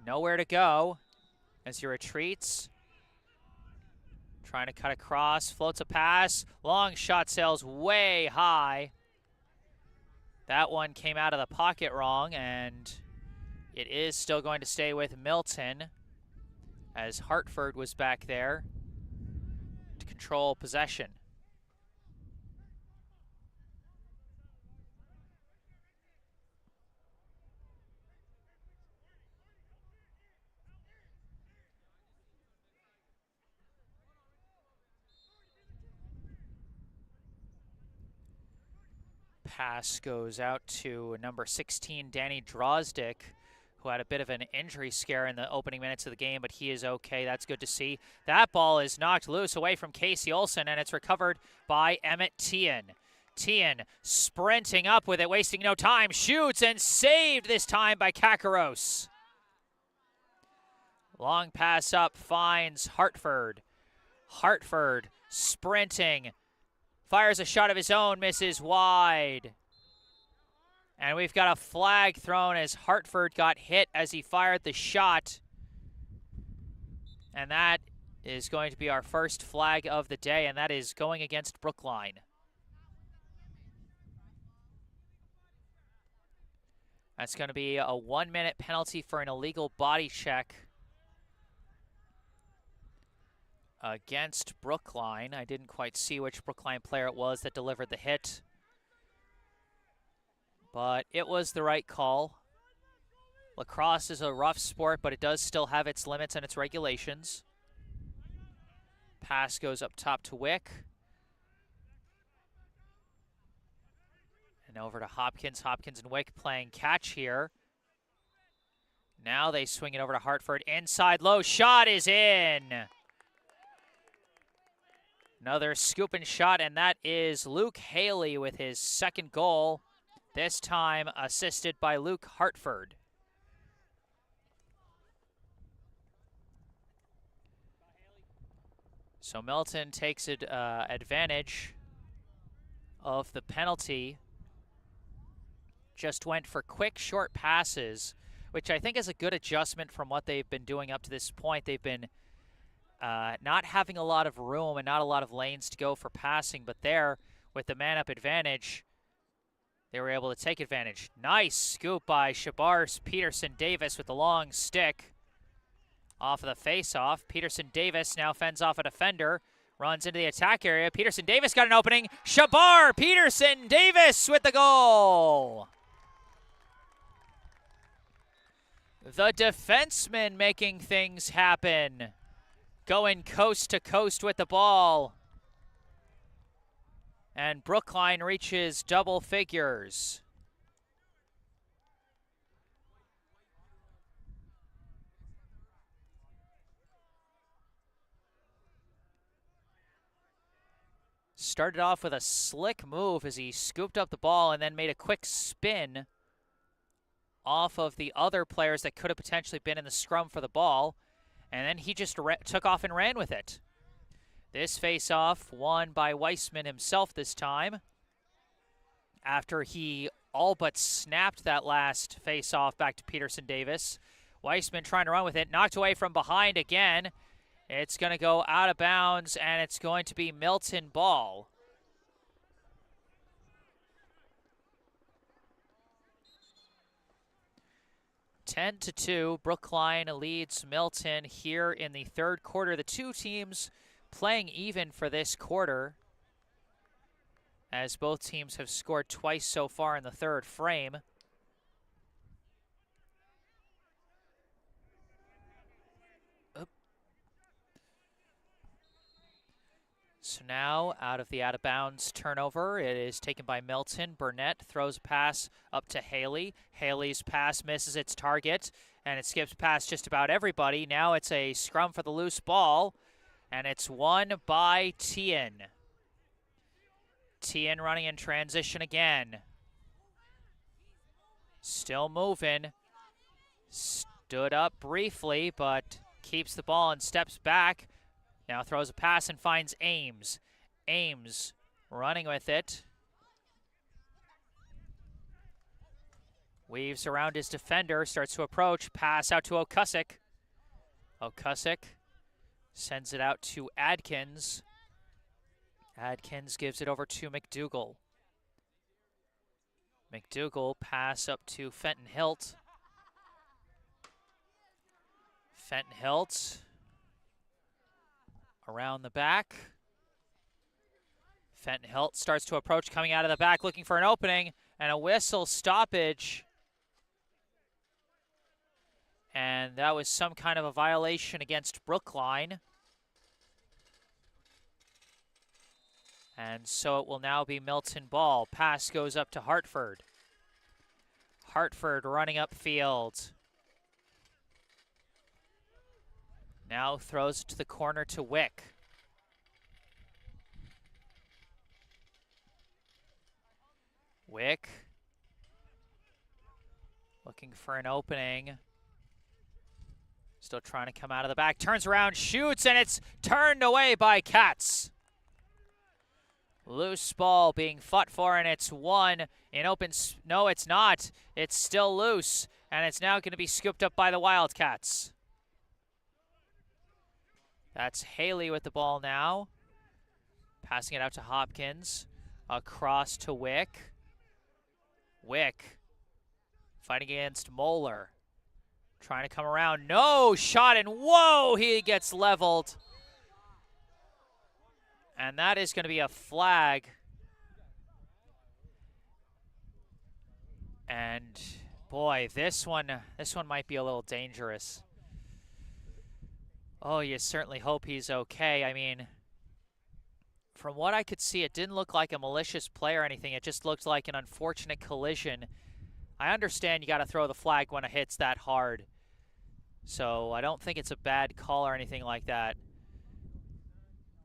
Nowhere to go as he retreats. Trying to cut across. Floats a pass. Long shot sails way high. That one came out of the pocket wrong, and it is still going to stay with Milton as Hartford was back there to control possession. Pass goes out to number 16, Danny Drozdick, who had a bit of an injury scare in the opening minutes of the game, but he is okay. That's good to see. That ball is knocked loose away from Casey Olsen, and it's recovered by Emmett Tian. Tian sprinting up with it, wasting no time, shoots, and saved this time by Kakaros. Long pass up finds Hartford. Hartford sprinting. Fires a shot of his own, misses wide. And we've got a flag thrown as Hartford got hit as he fired the shot. And that is going to be our first flag of the day, and that is going against Brookline. That's going to be a 1-minute penalty for an illegal body check against Brookline. I didn't quite see which Brookline player it was that delivered the hit, but it was the right call. Lacrosse is a rough sport, but it does still have its limits and its regulations. Pass goes up top to Wick. And over to Hopkins. Hopkins and Wick playing catch here. Now they swing it over to Hartford. Inside low shot is in. Another scooping shot, and that is Luke Haley with his second goal, this time assisted by Luke Hartford. So Milton takes advantage of the penalty. Just went for quick, short passes which I think is a good adjustment from what they've been doing up to this point. They've been not having a lot of room and not a lot of lanes to go for passing, but there, with the man-up advantage, they were able to take advantage. Nice scoop by Shabars Peterson-Davis with the long stick. Off of the face-off, Peterson-Davis now fends off a defender, runs into the attack area. Peterson-Davis got an opening. Shabar Peterson-Davis with the goal. The defenseman making things happen. Going coast to coast with the ball. And Brookline reaches double figures. Started off with a slick move as he scooped up the ball and then made a quick spin off of the other players that could have potentially been in the scrum for the ball. And then he just took off and ran with it. This face-off won by Weissman himself this time, after he all but snapped that last face-off back to Peterson-Davis. Weissman trying to run with it, knocked away from behind again. It's going to go out of bounds, and it's going to be Milton ball. (10-2), Brookline leads Milton here in the third quarter. The two teams playing even for this quarter, as both teams have scored twice so far in the third frame. So now, out of the out-of-bounds turnover, it is taken by Milton. Burnett throws a pass up to Haley. Haley's pass misses its target, and it skips past just about everybody. Now it's a scrum for the loose ball, and it's won by Tien. Tien running in transition again. Still moving. Stood up briefly, but keeps the ball and steps back. Now throws a pass and finds Ames. Ames running with it. Weaves around his defender, starts to approach. Pass out to Okusic. Okusic sends it out to Adkins. Adkins gives it over to McDougall. McDougall pass up to Fenton Hilt. Fenton Hilt around the back. Fenton Hilt starts to approach, coming out of the back, looking for an opening, and a whistle stoppage. And that was some kind of a violation against Brookline. And so it will now be Milton ball. Pass goes up to Hartford. Hartford running upfield. Now throws it to the corner to Wick. Wick looking for an opening. Still trying to come out of the back. Turns around, shoots, and it's turned away by Katz. Loose ball being fought for, and it's won in open. No, it's not. It's still loose, and it's now going to be scooped up by the Wildcats. That's Haley with the ball now. Passing it out to Hopkins. Across to Wick. Wick fighting against Moeller. Trying to come around. No shot, and whoa, he gets leveled. And that is going to be a flag. And boy, this one might be a little dangerous. Oh, you certainly hope he's okay. I mean, from what I could see, it didn't look like a malicious play or anything. It just looked like an unfortunate collision. I understand you got to throw the flag when it hits that hard. So I don't think it's a bad call or anything like that.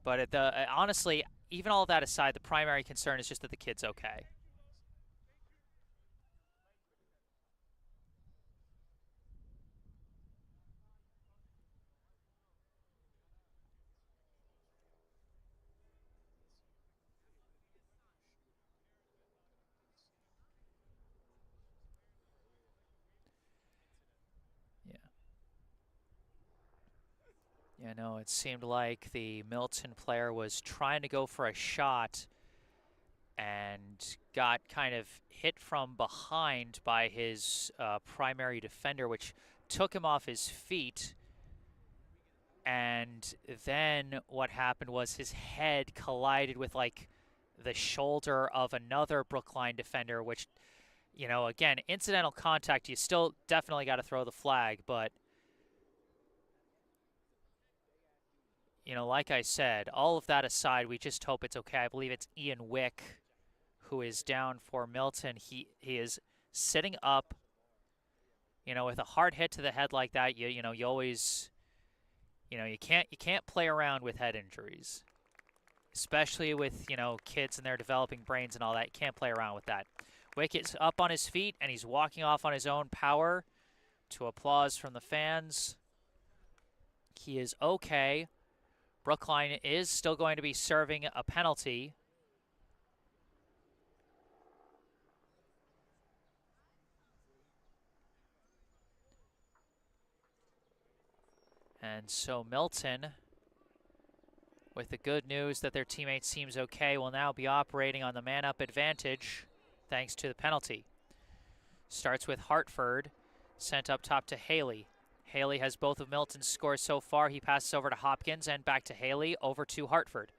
But honestly, even all of that aside, the primary concern is just that the kid's okay. You know, it seemed like the Milton player was trying to go for a shot and got kind of hit from behind by his primary defender, which took him off his feet. And then what happened was his head collided with like the shoulder of another Brookline defender, which, you know, again, incidental contact, you still definitely got to throw the flag, but you know, like I said, all of that aside, we just hope it's okay. I believe it's Ian Wick who is down for Milton. He is sitting up. You know, with a hard hit to the head like that, you know, you always, you know, you can't play around with head injuries, especially with, you know, kids and their developing brains and all that. You can't play around with that. Wick is up on his feet and he's walking off on his own power to applause from the fans. He is okay. Brookline is still going to be serving a penalty. And so Milton, with the good news that their teammate seems okay, will now be operating on the man-up advantage thanks to the penalty. Starts with Hartford, sent up top to Haley. Haley has both of Milton's scores so far. He passes over to Hopkins and back to Haley, over to Hartford.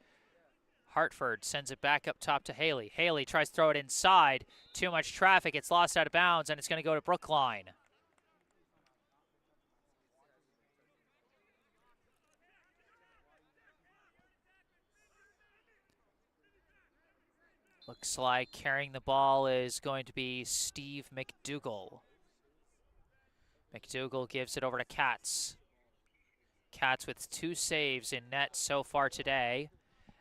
Hartford sends it back up top to Haley. Haley tries to throw it inside. Too much traffic. It's lost out of bounds, and it's going to go to Brookline. Looks like carrying the ball is going to be Steve McDougall. McDougall gives it over to Katz. Katz with 2 saves in net so far today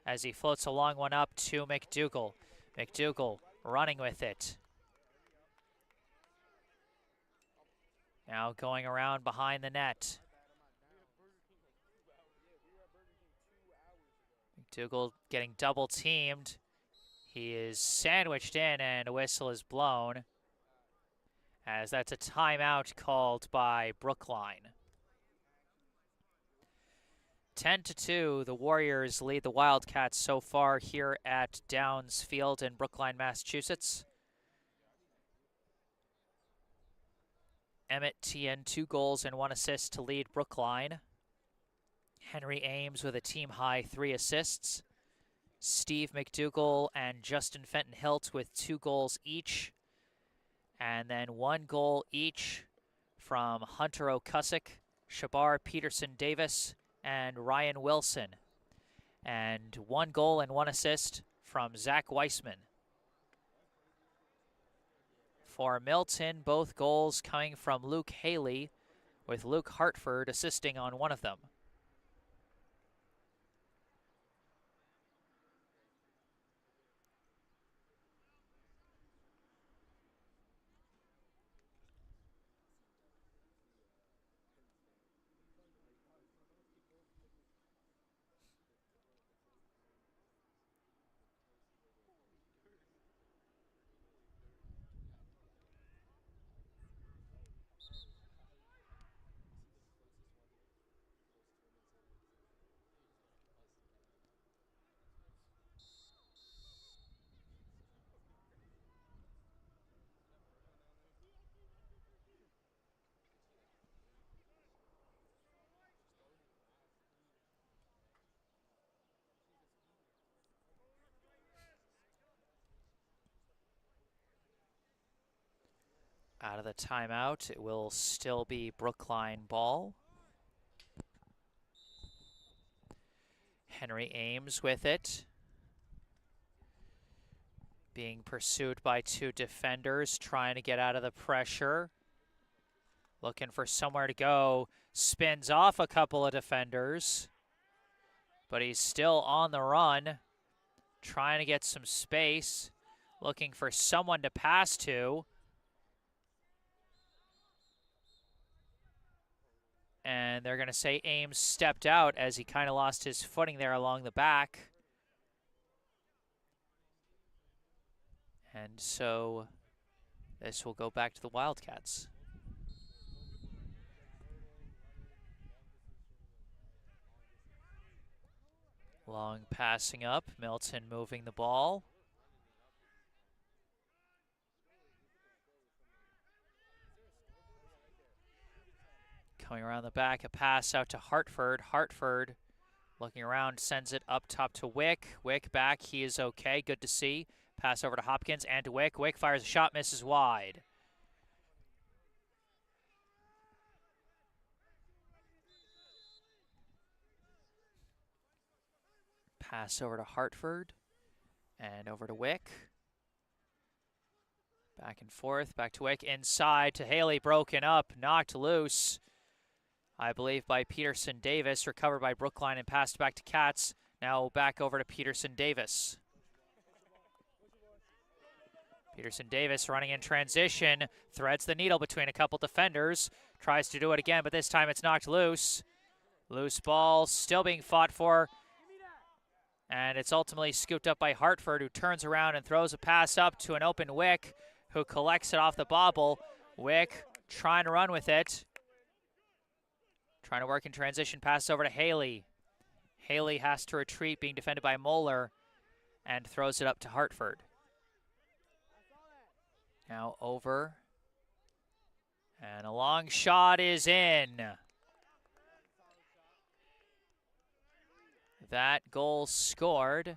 as he floats a long one up to McDougall. McDougall running with it. Now going around behind the net. McDougall getting double teamed. He is sandwiched in and a whistle is blown, as that's a timeout called by Brookline. 10-2, the Warriors lead the Wildcats so far here at Downs Field in Brookline, Massachusetts. Emmett Tien, 2 goals and 1 assist to lead Brookline. Henry Ames with a team-high 3 assists. Steve McDougall and Justin Fenton-Hilt with 2 goals each. And then 1 goal each from Hunter O'Cusick, Shabar Peterson-Davis, and Ryan Wilson. And 1 goal and 1 assist from Zach Weissman. For Milton, both goals coming from Luke Haley, with Luke Hartford assisting on 1 of them. Out of the timeout, it will still be Brookline ball. Henry Ames with it. Being pursued by 2 defenders, trying to get out of the pressure. Looking for somewhere to go. Spins off a couple of defenders. But he's still on the run. Trying to get some space. Looking for someone to pass to. And they're going to say Ames stepped out as he kind of lost his footing there along the back. And so this will go back to the Wildcats. Long passing up, Milton moving the ball. Coming around the back, a pass out to Hartford. Hartford looking around, sends it up top to Wick. Wick back, he is okay, good to see. Pass over to Hopkins and to Wick. Wick fires a shot, misses wide. Pass over to Hartford and over to Wick. Back and forth, back to Wick, inside to Haley, broken up, knocked loose, I believe, by Peterson-Davis, recovered by Brookline and passed back to Katz. Now back over to Peterson-Davis. Peterson-Davis running in transition, threads the needle between a couple defenders, tries to do it again, but this time it's knocked loose. Loose ball still being fought for, and it's ultimately scooped up by Hartford, who turns around and throws a pass up to an open Wick, who collects it off the bobble. Wick trying to run with it. Trying to work in transition, pass over to Haley. Haley has to retreat, being defended by Moeller, and throws it up to Hartford. Now over, and a long shot is in. That goal scored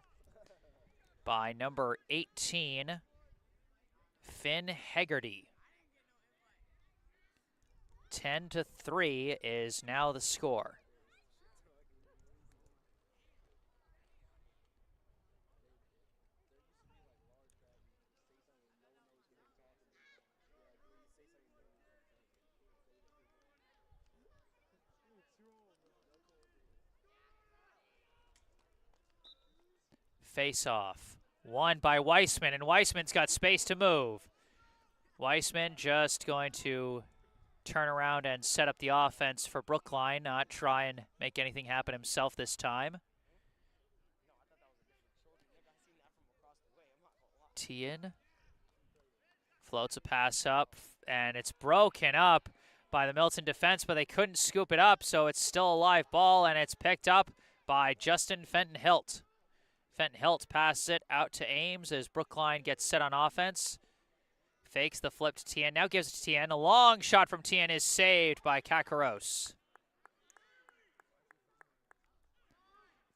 by number 18, Finn Hegarty. 10-3 is now the score. Face-off, won by Weissman, and Weissman's got space to move. Weissman just going to turn around and set up the offense for Brookline, not try and make anything happen himself this time. Tien floats a pass up, and it's broken up by the Milton defense, but they couldn't scoop it up, so it's still a live ball, and it's picked up by Justin Fenton-Hilt. Fenton-Hilt passes it out to Ames as Brookline gets set on offense. Fakes the flip to Tien, now gives it to Tien. A long shot from Tien is saved by Kakaros.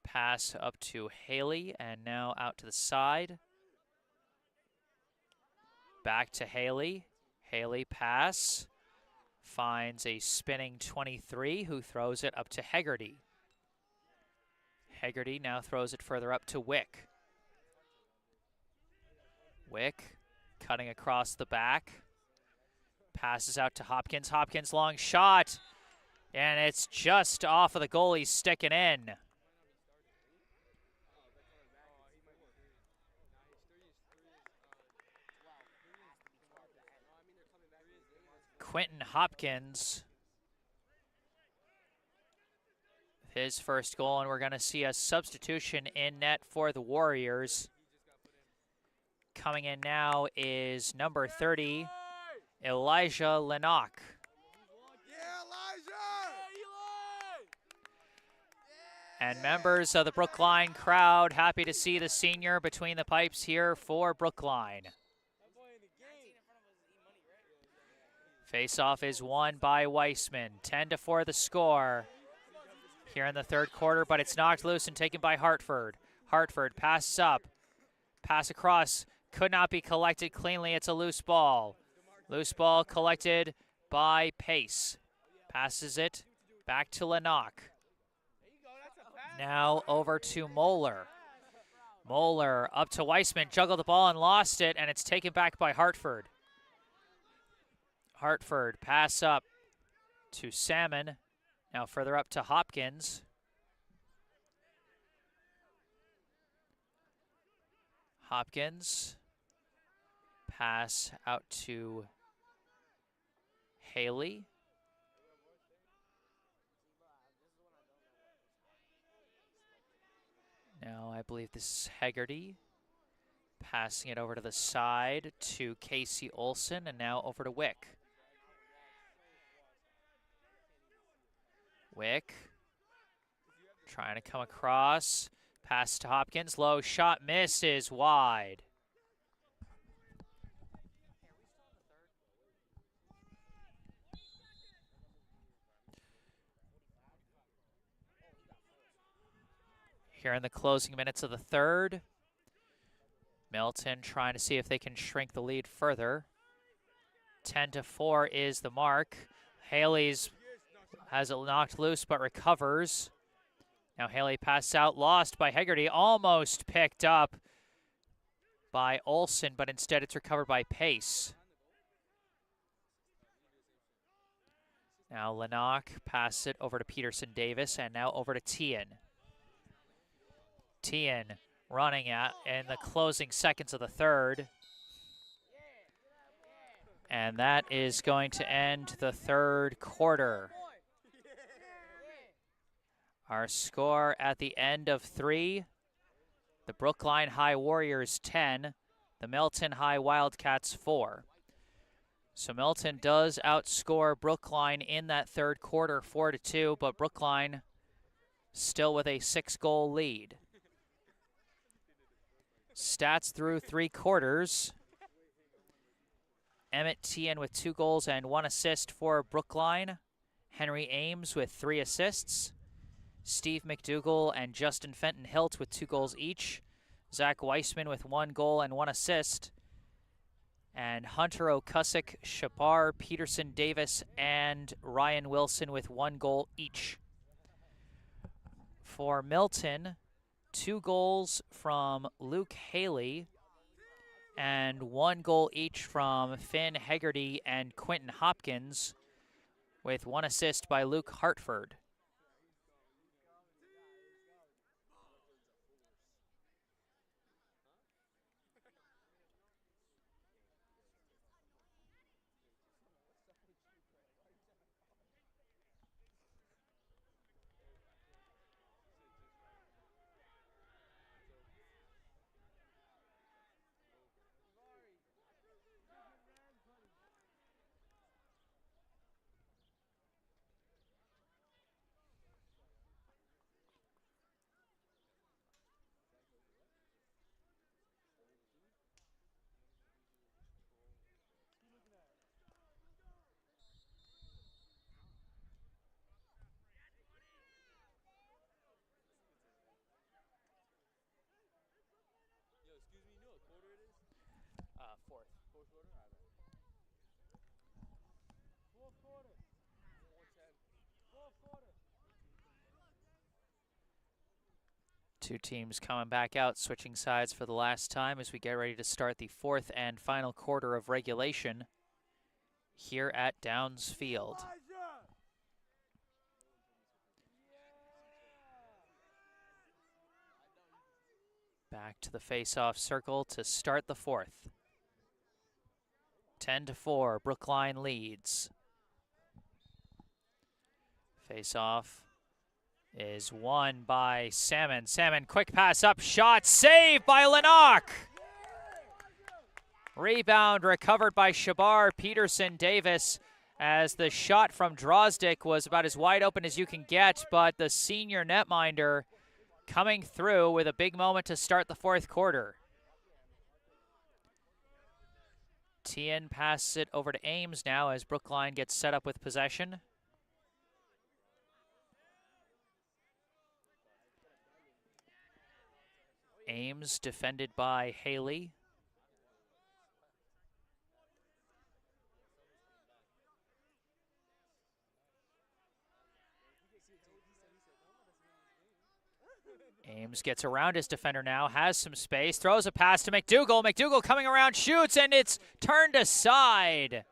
Pass up to Haley, and now out to the side. Back to Haley. Haley pass. Finds a spinning 23, who throws it up to Hegarty. Hegarty now throws it further up to Wick. Wick cutting across the back. Passes out to Hopkins. Hopkins long shot. And it's just off of the goalie's stick and in. Quentin Hopkins, his first goal, and we're going to see a substitution in net for the Warriors. Coming in now is number 30, Elijah Lennox. And members of the Brookline crowd happy to see the senior between the pipes here for Brookline. Face-off is won by Weissman. 10-4 the score here in the third quarter, but it's knocked loose and taken by Hartford. Hartford passes up, pass across, could not be collected cleanly. It's a loose ball. Loose ball collected by Pace. Passes it back to Lennox. Now over to Moeller. Moeller up to Weissman, juggled the ball and lost it, and it's taken back by Hartford. Hartford pass up to Salmon. Now further up to Hopkins. Hopkins. Pass out to Haley. Now I believe this is Hegarty. Passing it over to the side to Casey Olson, and now over to Wick. Wick trying to come across. Pass to Hopkins, low shot, misses wide. Here in the closing minutes of the third, Milton trying to see if they can shrink the lead further. 10-4 is the mark. Haley's has it knocked loose but recovers. Now Haley passes out, lost by Hegarty, almost picked up by Olsen, but instead it's recovered by Pace. Now Lenock passes it over to Peterson-Davis, and now over to Tien. Tien running at in the closing seconds of the third. And that is going to end the third quarter. Our score at the end of 3, the Brookline High Warriors 10, the Milton High Wildcats 4. So Milton does outscore Brookline in that third quarter 4-2, but Brookline still with a 6-goal lead. Stats through 3 quarters. Emmett Tien with 2 goals and 1 assist for Brookline. Henry Ames with 3 assists. Steve McDougall and Justin Fenton-Hilt with 2 goals each. Zach Weissman with 1 goal and 1 assist. And Hunter O'Cusick, Shabar, Peterson-Davis, and Ryan Wilson with 1 goal each. For Milton, 2 goals from Luke Haley and 1 goal each from Finn Hegarty and Quentin Hopkins, with 1 assist by Luke Hartford. Two teams coming back out, switching sides for the last time as we get ready to start the 4th and final quarter of regulation here at Downs Field. Back to the face-off circle to start the 4th. 10-4, Brookline leads. Face-off is won by Salmon. Salmon, quick pass up, shot, saved by Lenock. Rebound recovered by Shabar Peterson-Davis as the shot from Drozdick was about as wide open as you can get, but the senior netminder coming through with a big moment to start the 4th quarter. Tien passes it over to Ames now as Brookline gets set up with possession. Ames defended by Haley. Ames gets around his defender now, has some space, throws a pass to McDougall. McDougall coming around, shoots, and it's turned aside.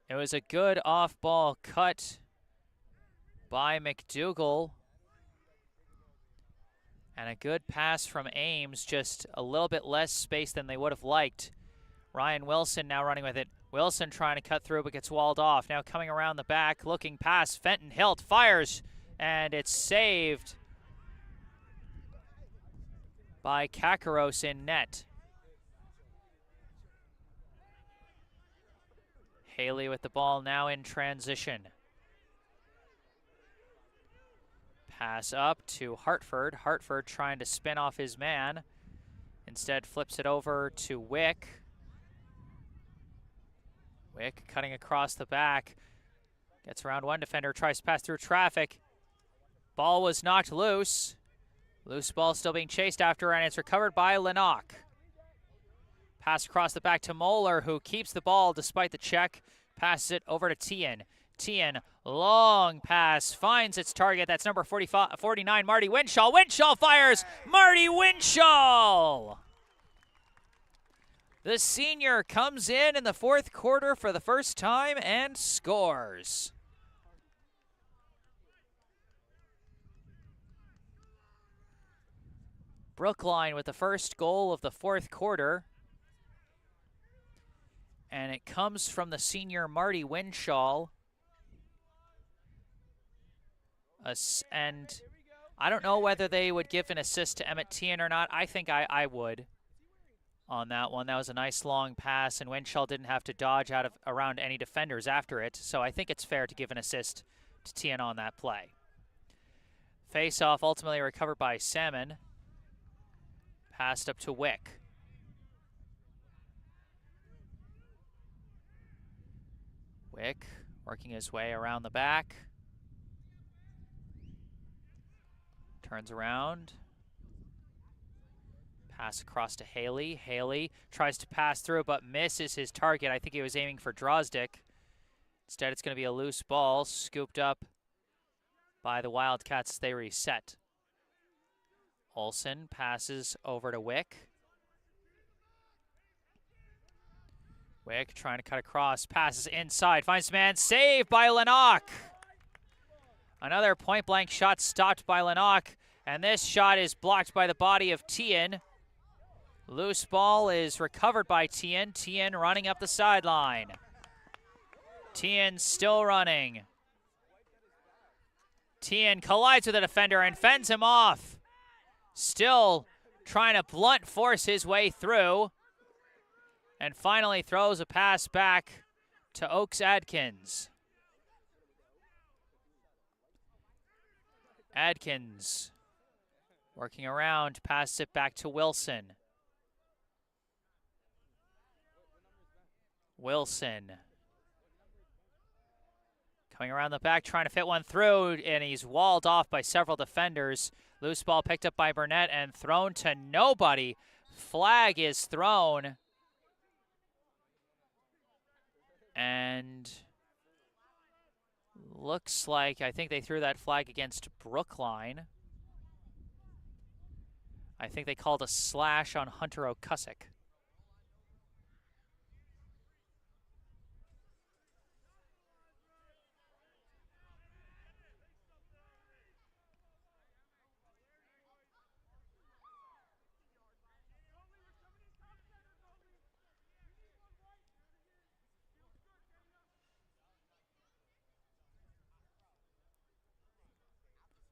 It was a good off-ball cut by McDougall. And a good pass from Ames, just a little bit less space than they would have liked. Ryan Wilson now running with it. Wilson trying to cut through but gets walled off. Now coming around the back, looking past Fenton-Hilt, fires, and it's saved by Kakaros in net. Haley with the ball now in transition. Pass up to Hartford. Hartford trying to spin off his man. Instead flips it over to Wick. Wick cutting across the back. Gets around one defender, tries to pass through traffic. Ball was knocked loose. Loose ball still being chased after, and it's recovered by Lennox. Pass across the back to Moeller, who keeps the ball despite the check. Passes it over to Tien. Tien, long pass, finds its target. That's number 49, Marty Winchell. Winchell fires! Marty Winchell! The senior comes in the fourth quarter for the first time and scores. Brookline with the first goal of the fourth quarter. And it comes from the senior Marty Winchell. And I don't know whether they would give an assist to Emmett Tien or not. I think I would on that one. That was a nice long pass, and Winchell didn't have to dodge around any defenders after it. So I think it's fair to give an assist to Tien on that play. Face-off ultimately recovered by Salmon. Passed up to Wick. Wick working his way around the back. Turns around. Pass across to Haley. Haley tries to pass through but misses his target. I think he was aiming for Drozdick. Instead, it's going to be a loose ball scooped up by the Wildcats as they reset. Olsen passes over to Wick. Wick trying to cut across, passes inside, finds man, saved by Lennox. Another point-blank shot stopped by Lennox, and this shot is blocked by the body of Tien. Loose ball is recovered by Tien. Tien running up the sideline. Tien still running. Tien collides with the defender and fends him off. Still trying to blunt force his way through. And finally throws a pass back to Oaks Adkins. Adkins working around, passes it back to Wilson. Wilson coming around the back, trying to fit one through, and he's walled off by several defenders. Loose ball picked up by Burnett and thrown to nobody. Flag is thrown. And looks like, I think they threw that flag against Brookline. I think they called a slash on Hunter O'Cusick.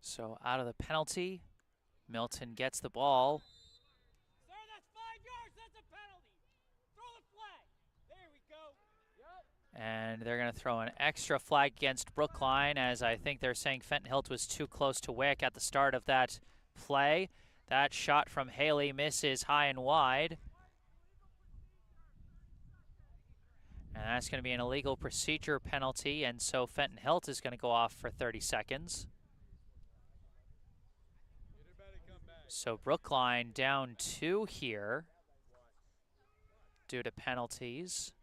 So out of the penalty, Milton gets the ball. Sir, that's 5 yards. That's a penalty. Throw the flag. There we go. Yep. And they're going to throw an extra flag against Brookline, as I think they're saying Fenton Hilt was too close to Wick at the start of that play. That shot from Haley misses high and wide. And that's going to be an illegal procedure penalty, and so Fenton Hilt is going to go off for 30 seconds. So Brookline down 2 here due to penalties.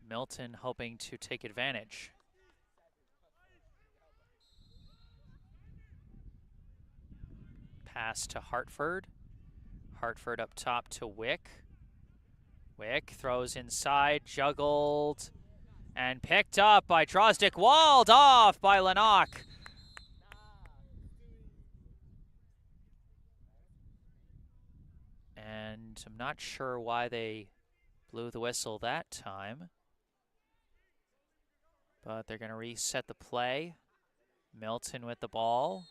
Milton hoping to take advantage. Pass to Hartford. Hartford up top to Wick. Wick throws inside, juggled, and picked up by Drozdick, walled off by Lennox. And I'm not sure why they blew the whistle that time. But they're going to reset the play. Milton with the ball.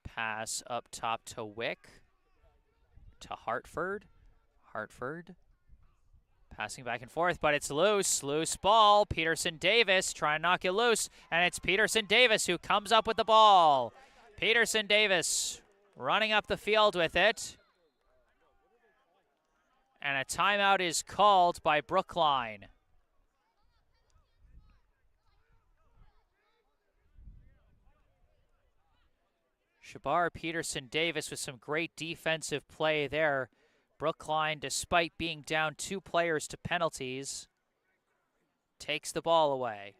Pass up top to Wick. To Hartford. Hartford Passing back and forth, but it's loose. Loose ball. Peterson-Davis trying to knock it loose, and it's Peterson-Davis who comes up with the ball. Peterson-Davis running up the field with it. And a timeout is called by Brookline. Shabar Peterson-Davis with some great defensive play there. Brookline, despite being down 2 players to penalties, takes the ball away.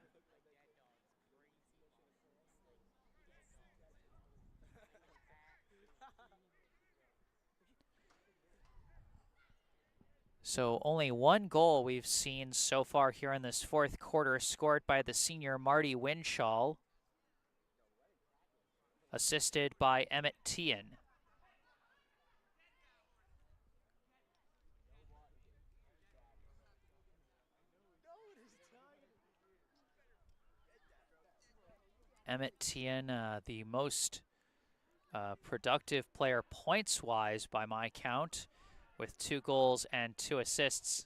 So only 1 goal we've seen so far here in this 4th quarter, scored by the senior Marty Winshaw, assisted by Emmett Tian. Emmett Tian, the most productive player points-wise by my count, with 2 goals and 2 assists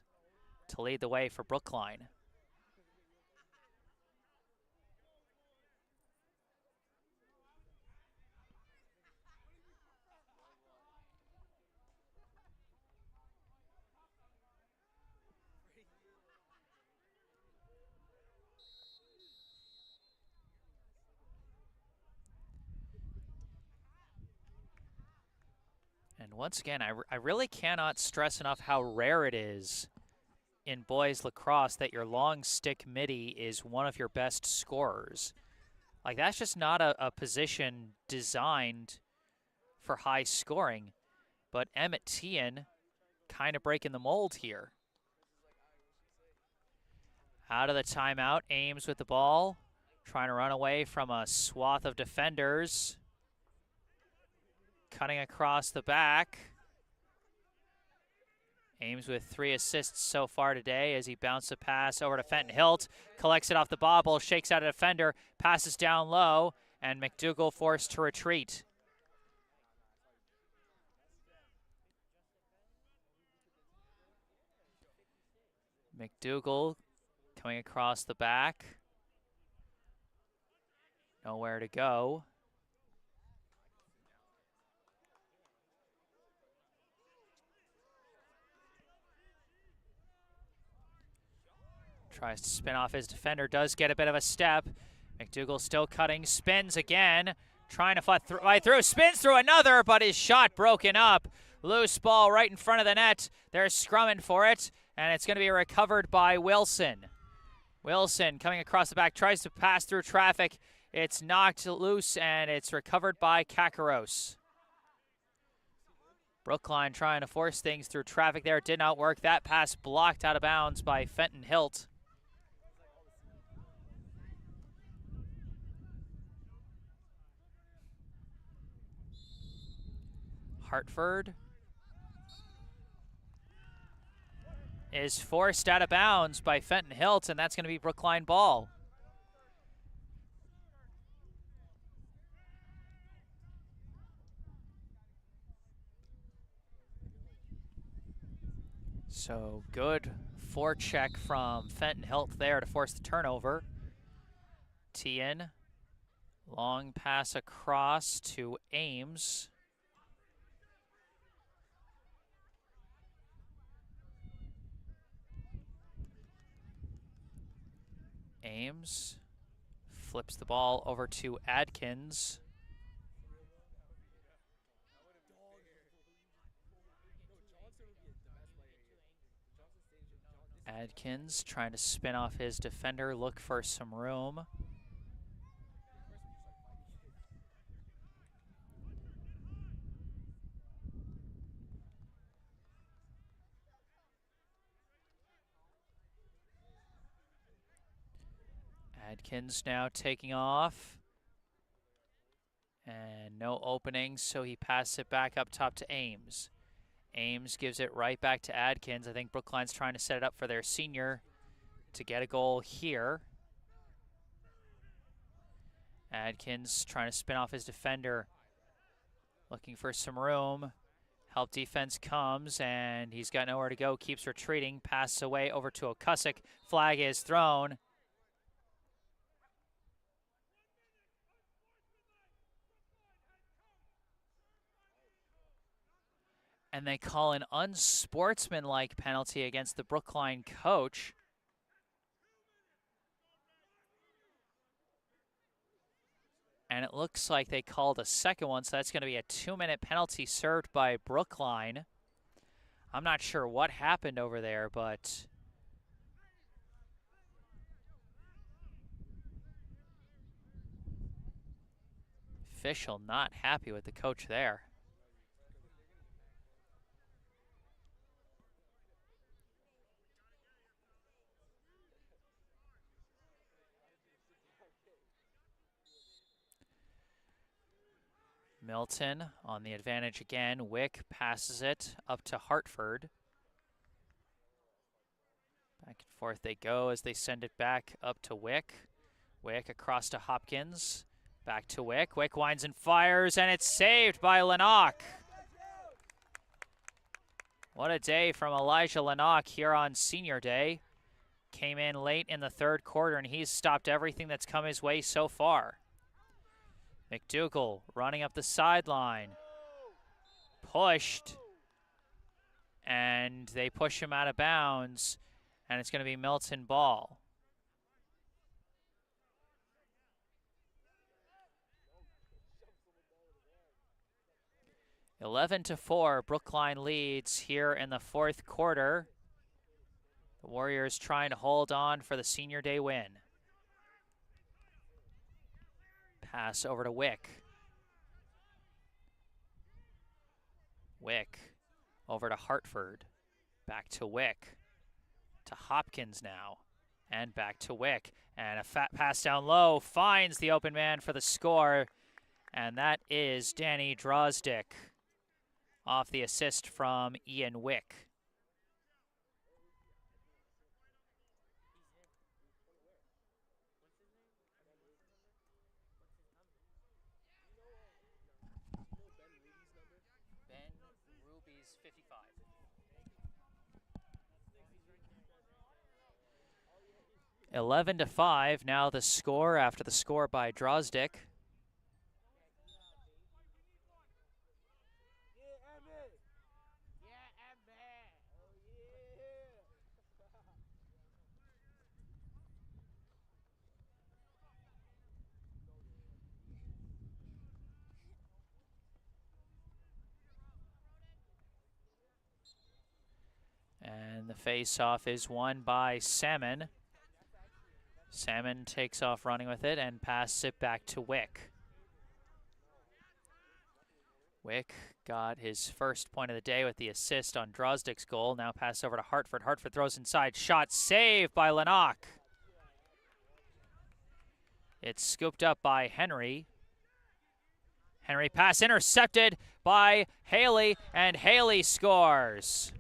to lead the way for Brookline. And once again, I really cannot stress enough how rare it is in boys lacrosse that your long stick midi is one of your best scorers. Like, that's just not a position designed for high scoring. But Emmett Tian kind of breaking the mold here. Out of the timeout, Ames with the ball, trying to run away from a swath of defenders. Cutting across the back. Ames with 3 assists so far today as he bounced a pass over to Fenton Hilt, collects it off the bobble, shakes out a defender, passes down low, and McDougall forced to retreat. McDougall coming across the back. Nowhere to go. Tries to spin off his defender, does get a bit of a step. McDougall still cutting, spins again, trying to fight through, spins through another, but his shot broken up. Loose ball right in front of the net. They're scrumming for it, and it's going to be recovered by Wilson. Wilson coming across the back, tries to pass through traffic. It's knocked loose, and it's recovered by Kakaros. Brookline trying to force things through traffic there. It did not work. That pass blocked out of bounds by Fenton Hilt. Hartford is forced out of bounds by Fenton Hilt, and that's going to be Brookline ball. So good forecheck from Fenton Hilt there to force the turnover. Tian, long pass across to Ames. Ames flips the ball over to Adkins. Adkins trying to spin off his defender, look for some room. Adkins now taking off. And no opening, so he passes it back up top to Ames. Ames gives it right back to Adkins. I think Brookline's trying to set it up for their senior to get a goal here. Adkins trying to spin off his defender, looking for some room. Help defense comes, and he's got nowhere to go, keeps retreating, passes away over to Okusic. Flag is thrown. And they call an unsportsmanlike penalty against the Brookline coach. And it looks like they called a second one, so that's going to be a 2-minute penalty served by Brookline. I'm not sure what happened over there, but official not happy with the coach there. Milton on the advantage again. Wick passes it up to Hartford. Back and forth they go as they send it back up to Wick. Wick across to Hopkins. Back to Wick. Wick winds and fires, and it's saved by Lennox. What a day from Elijah Lennox here on Senior Day. Came in late in the third quarter, and he's stopped everything that's come his way so far. McDougall running up the sideline. Pushed. And they push him out of bounds, and it's going to be Milton ball. (11-4), Brookline leads here in the fourth quarter. The Warriors trying to hold on for the Senior Day win. Pass over to Wick. Wick over to Hartford. Back to Wick. To Hopkins now. And back to Wick. And a fat pass down low finds the open man for the score. And that is Danny Drozdick off the assist from Ian Wick. Ben Ruby's 55. (11-5). Now the score after the score by Drozdick. And the face-off is won by Salmon. Salmon takes off running with it and passes it back to Wick. Wick got his first point of the day with the assist on Drozdick's goal. Now pass over to Hartford. Hartford throws inside. Shot saved by Lennox. It's scooped up by Henry. Henry pass intercepted by Haley, and Haley scores.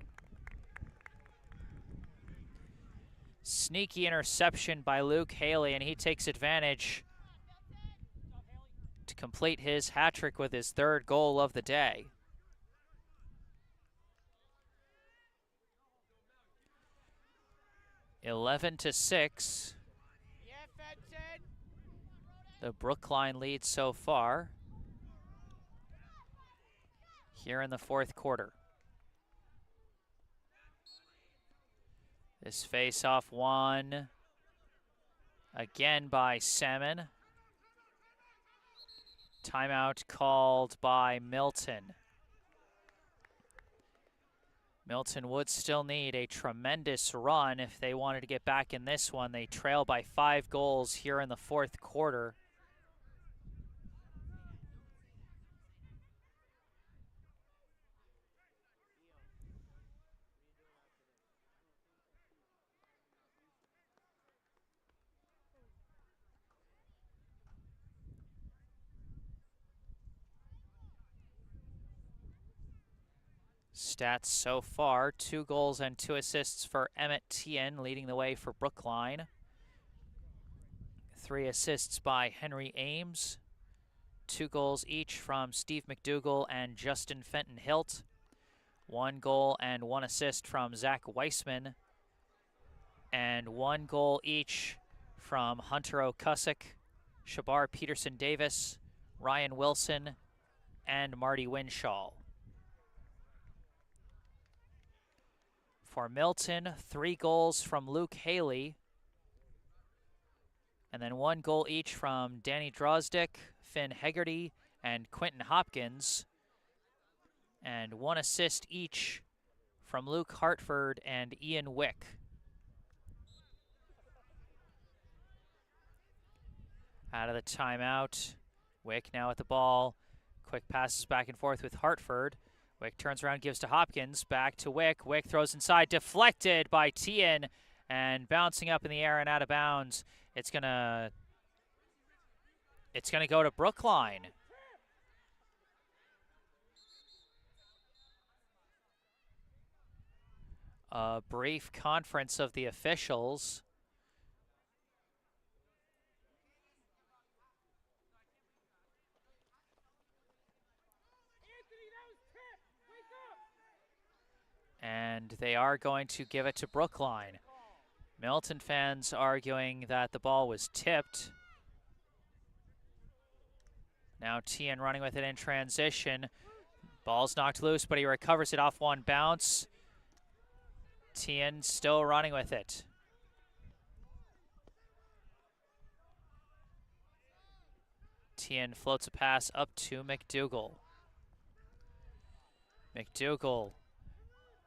Sneaky interception by Luke Haley, and he takes advantage to complete his hat trick with his third goal of the day. (11-6). The Brookline lead so far here in the fourth quarter. This face-off won again by Salmon. Timeout called by Milton. Milton would still need a tremendous run if they wanted to get back in this one. They trail by 5 goals here in the fourth quarter. Stats so far: 2 goals and 2 assists for Emmett Tien, leading the way for Brookline. 3 assists by Henry Ames. 2 goals each from Steve McDougall and Justin Fenton-Hilt. 1 goal and 1 assist from Zach Weissman, and 1 goal each from Hunter O'Cusick, Shabar Peterson-Davis, Ryan Wilson, and Marty Winshaw. For Milton, 3 goals from Luke Haley, and then 1 goal each from Danny Drozdick, Finn Hegarty, and Quentin Hopkins, and 1 assist each from Luke Hartford and Ian Wick. Out of the timeout, Wick now at the ball. Quick passes back and forth with Hartford. Wick turns around, gives to Hopkins, back to Wick. Wick throws inside, deflected by Tien, and bouncing up in the air and out of bounds. It's gonna go to Brookline. A brief conference of the officials. And they are going to give it to Brookline. Milton fans arguing that the ball was tipped. Now Tien running with it in transition. Ball's knocked loose, but he recovers it off 1 bounce. Tien still running with it. Tien floats a pass up to McDougall. McDougall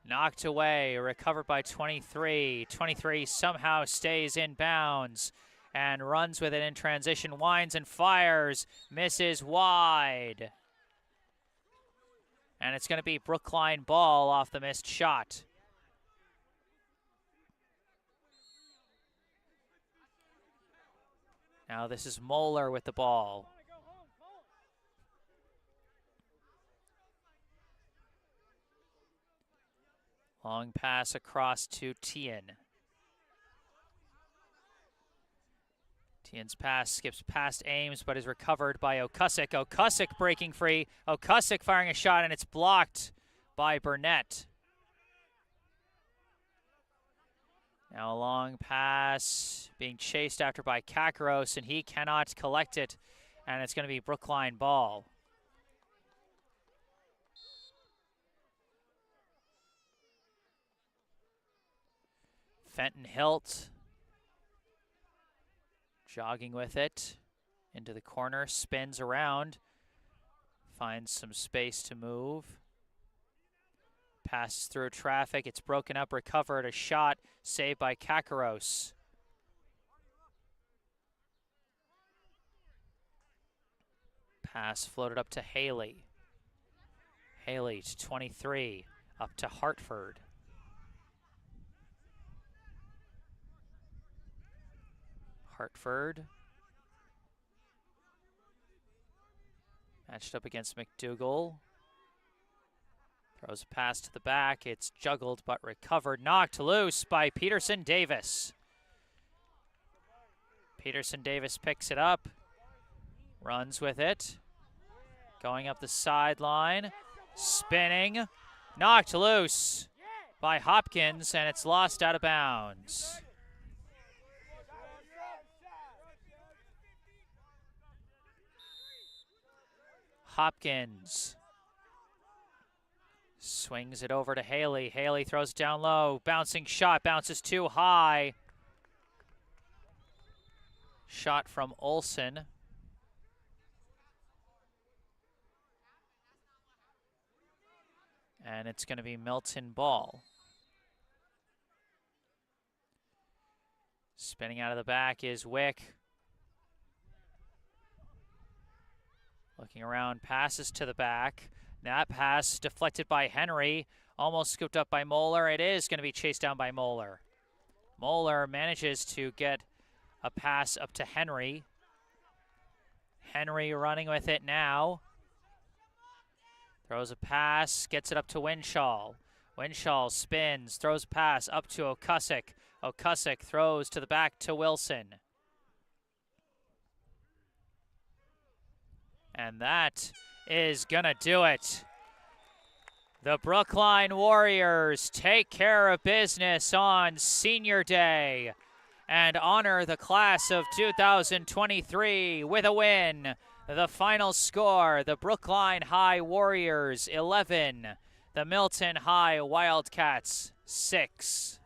knocked away, recovered by 23. 23 somehow stays in bounds and runs with it in transition, winds and fires, misses wide. And it's going to be Brookline ball off the missed shot. Now this is Moeller with the ball. Long pass across to Tien. Tien's pass skips past Ames, but is recovered by O'Cusick. O'Cusick breaking free. O'Cusick firing a shot, and it's blocked by Burnett. Now a long pass being chased after by Kakaros, and he cannot collect it, and it's going to be Brookline ball. Fenton Hilt jogging with it into the corner, spins around, finds some space to move, passes through traffic, it's broken up, recovered, a shot, saved by Kakaros. Pass floated up to Haley. Haley to 23, up to Hartford. Hartford matched up against McDougall. Throws a pass to the back. It's juggled but recovered. Knocked loose by Peterson-Davis. Peterson-Davis picks it up. Runs with it. Going up the sideline. Spinning. Knocked loose by Hopkins, and it's lost out of bounds. Hopkins swings it over to Haley. Haley throws it down low. Bouncing shot, bounces too high. Shot from Olsen. And it's going to be Milton ball. Spinning out of the back is Wick. Looking around, passes to the back. That pass deflected by Henry. Almost scooped up by Moeller. It is going to be chased down by Moeller. Moeller manages to get a pass up to Henry. Henry running with it now. Throws a pass, gets it up to Winshaw. Winshaw spins, throws a pass up to O'Cusick. O'Cusick throws to the back to Wilson. And that is going to do it. The Brookline Warriors take care of business on Senior Day and honor the class of 2023 with a win. The final score, the Brookline High Warriors 11, the Milton High Wildcats 6.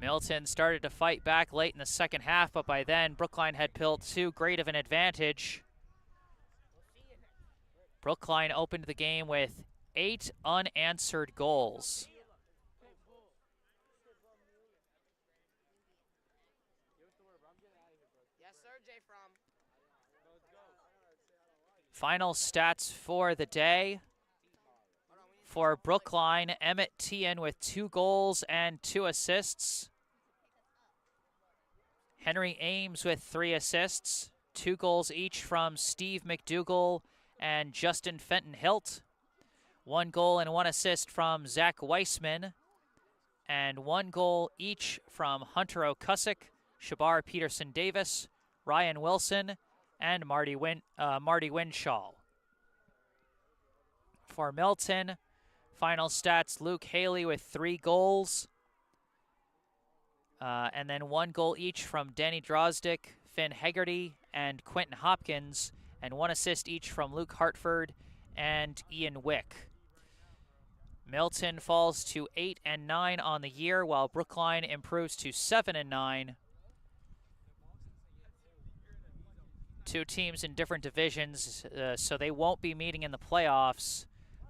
Milton started to fight back late in the second half, but by then Brookline had built too great of an advantage. Brookline opened the game with 8 unanswered goals. Final stats for the day. For Brookline, Emmett Tien with 2 goals and 2 assists. Henry Ames with 3 assists, 2 goals each from Steve McDougall and Justin Fenton-Hilt. 1 goal and 1 assist from Zach Weissman, and 1 goal each from Hunter O'Cusick, Shabar Peterson-Davis, Ryan Wilson, and Marty Winshaw. For Milton, final stats, Luke Haley with 3 goals, and then 1 goal each from Danny Drozdick, Finn Hegarty, and Quentin Hopkins, and 1 assist each from Luke Hartford and Ian Wick. Milton falls to 8-9 on the year, while Brookline improves to 7-9. 2 teams in different divisions, so they won't be meeting in the playoffs,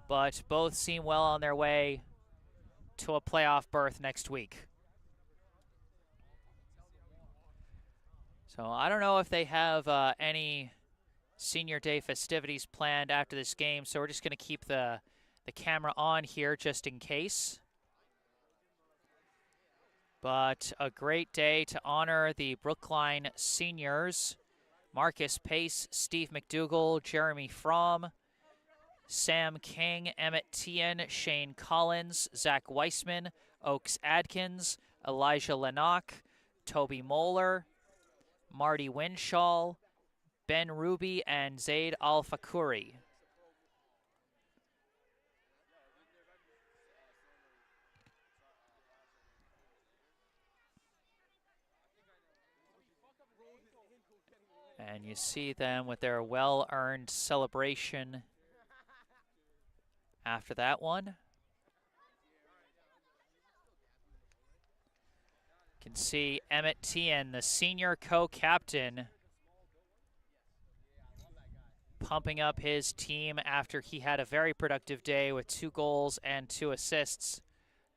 but both seem well on their way to a playoff berth next week. So I don't know if they have any Senior Day festivities planned after this game, so we're just going to keep the camera on here just in case. But a great day to honor the Brookline seniors. Marcus Pace, Steve McDougall, Jeremy Fromm, Sam King, Emmett Tien, Shane Collins, Zach Weissman, Oaks Adkins, Elijah Lennox, Toby Moeller, Marty Winshaw, Ben Ruby, and Zaid Al-Fakuri. And you see them with their well-earned celebration after that one. You can see Emmett Tien, the senior co-captain, pumping up his team after he had a very productive day with 2 goals and 2 assists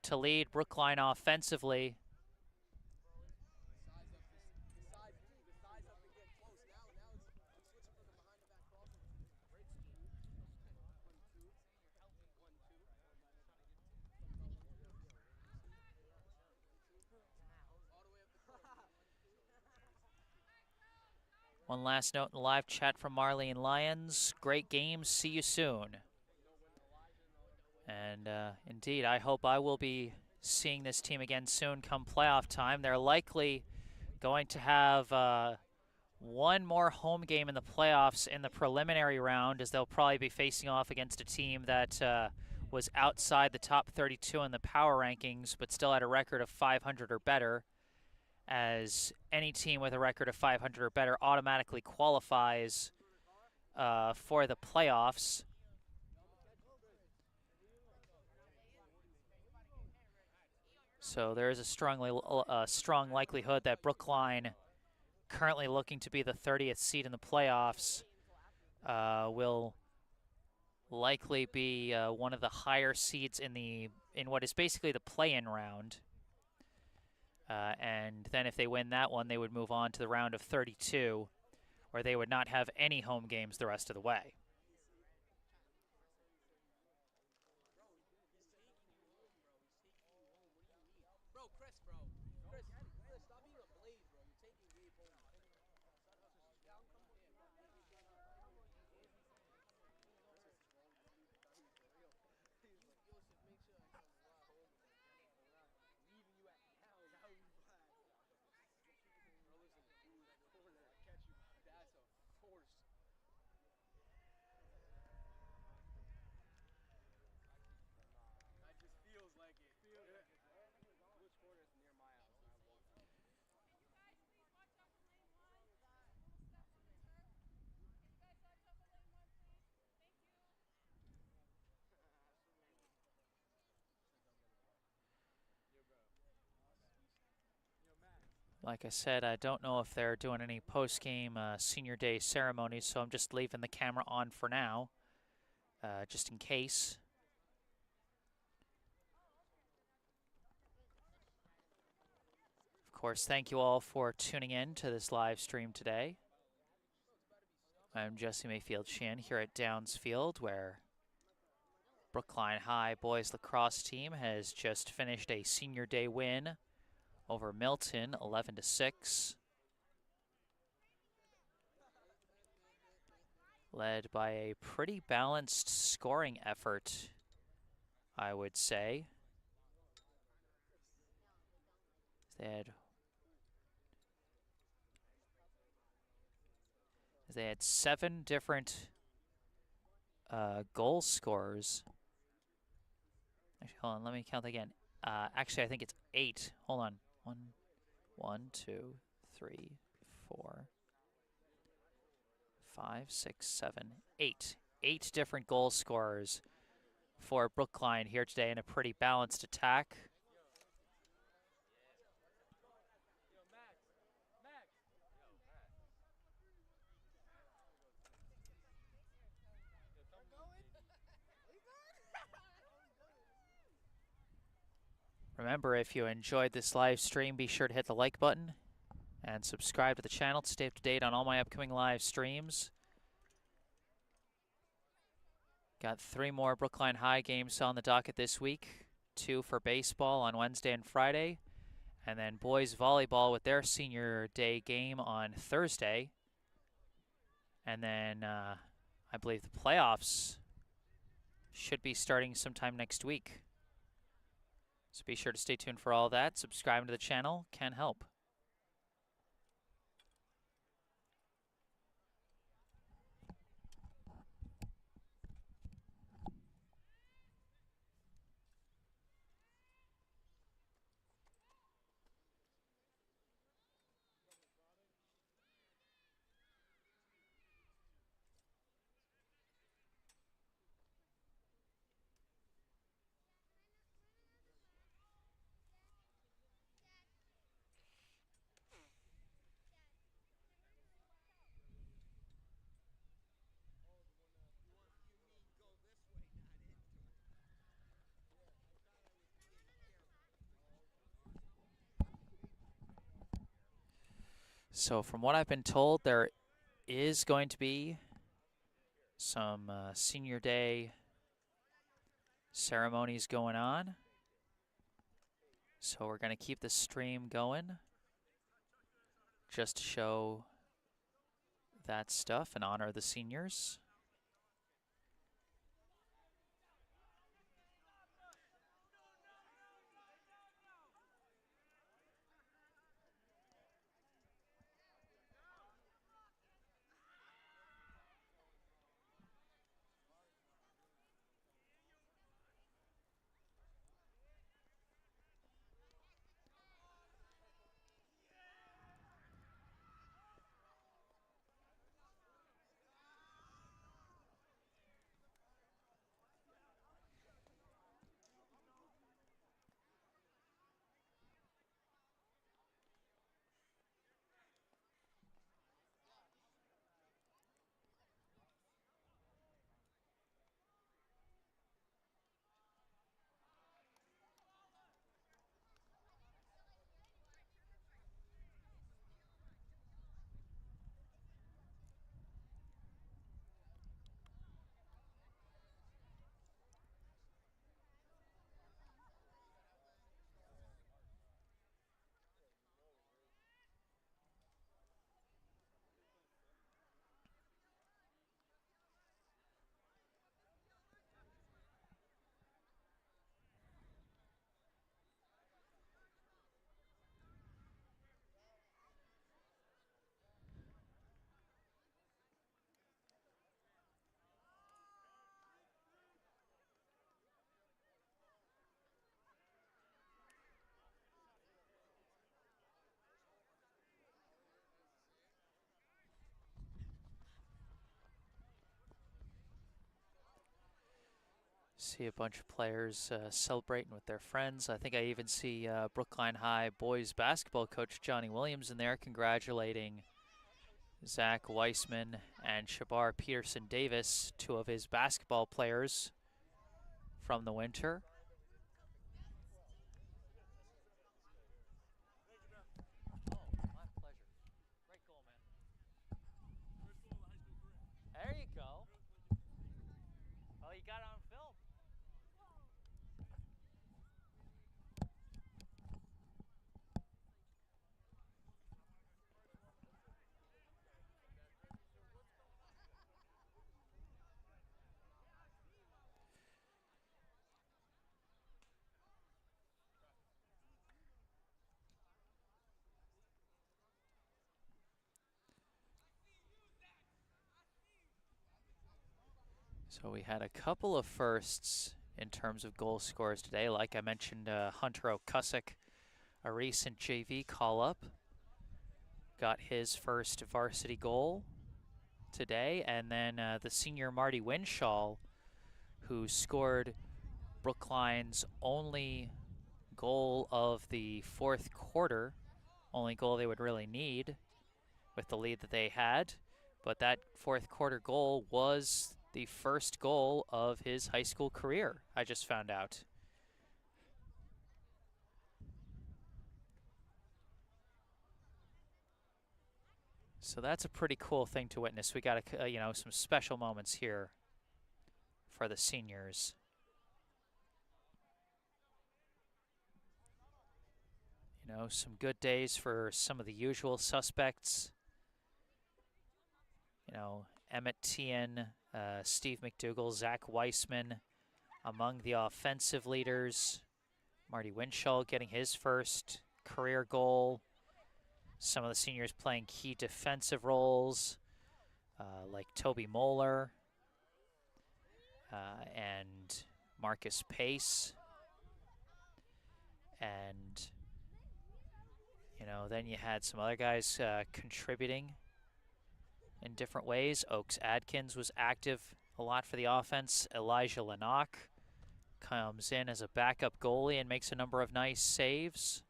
to lead Brookline offensively. One last note in the live chat from Marlene Lyons. Great games. See you soon. And indeed, I hope I will be seeing this team again soon come playoff time. They're likely going to have 1 more home game in the playoffs in the preliminary round, as they'll probably be facing off against a team that was outside the top 32 in the power rankings, but still had a record of 500 or better, as any team with a record of 500 or better automatically qualifies for the playoffs. So there is a strong likelihood that Brookline, currently looking to be the 30th seed in the playoffs, will likely be one of the higher seeds in what is basically the play-in round. And then if they win that one, they would move on to the round of 32, where they would not have any home games the rest of the way. Like I said, I don't know if they're doing any post-game senior day ceremonies, so I'm just leaving the camera on for now, just in case. Of course, thank you all for tuning in to this live stream today. I'm Jesse Mayfield-Sheehan here at Downs Field, where Brookline High boys lacrosse team has just finished a senior day win over Milton, 11-6. Led by a pretty balanced scoring effort, I would say. They had 7 different goal scorers. Actually, hold on, let me count again. Actually, I think it's 8. Hold on. 1, 2, 3, 4, 5, 6, 7, 8. 8 different goal scorers for Brookline here today in a pretty balanced attack. Remember, if you enjoyed this live stream, be sure to hit the like button and subscribe to the channel to stay up to date on all my upcoming live streams. Got 3 more Brookline High games on the docket this week. 2 for baseball on Wednesday and Friday. And then boys volleyball with their senior day game on Thursday. And then I believe the playoffs should be starting sometime next week. So be sure to stay tuned for all that. Subscribing to the channel can help. So from what I've been told, there is going to be some senior day ceremonies going on. So we're going to keep the stream going just to show that stuff and honor the seniors. See a bunch of players celebrating with their friends. I think I even see Brookline High boys basketball coach Johnny Williams in there congratulating Zach Weissman and Shabar Peterson Davis, two of his basketball players from the winter. Oh, my pleasure. Great goal, man. There you go. Oh, you got it on film. So we had a couple of firsts in terms of goal scorers today. Like I mentioned, Hunter O'Cusick, a recent JV call-up, got his first varsity goal today. And then the senior Marty Winshaw, who scored Brookline's only goal of the fourth quarter, only goal they would really need with the lead that they had. But that fourth quarter goal was the first goal of his high school career, I just found out. So that's a pretty cool thing to witness. We got some special moments here for the seniors. Some good days for some of the usual suspects. Emmett Tien, Steve McDougall, Zach Weissman among the offensive leaders. Marty Winshaw getting his first career goal. Some of the seniors playing key defensive roles, like Toby Moeller and Marcus Pace. And, then you had some other guys contributing in different ways. Oaks Adkins was active a lot for the offense. Elijah Lennox comes in as a backup goalie and makes a number of nice saves.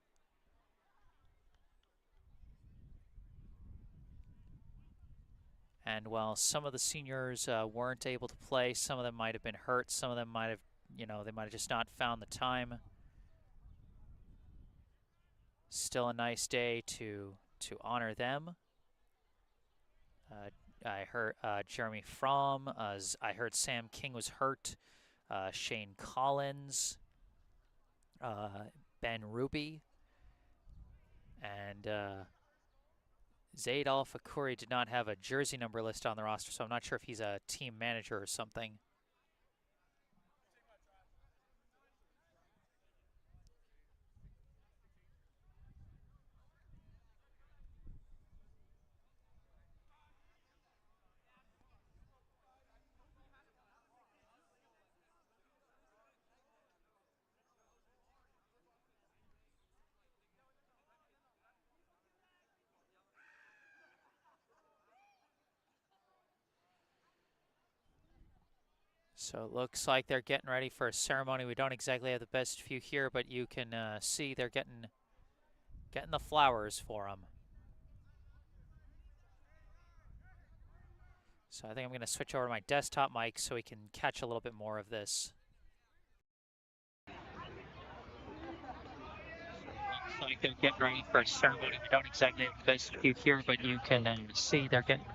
And while some of the seniors weren't able to play, some of them might have been hurt, some of them might have, they might have just not found the time. Still a nice day to honor them. I heard Jeremy Fromm. I heard Sam King was hurt. Shane Collins, Ben Ruby, and Zaid Al-Fakuri did not have a jersey number list on the roster, so I'm not sure if he's a team manager or something. So it looks like they're getting ready for a ceremony. We don't exactly have the best view here, but you can see they're getting the flowers for them. So I think I'm going to switch over to my desktop mic so we can catch a little bit more of this. Looks like they're getting ready for a ceremony. We don't exactly have the best view here, but you can see they're getting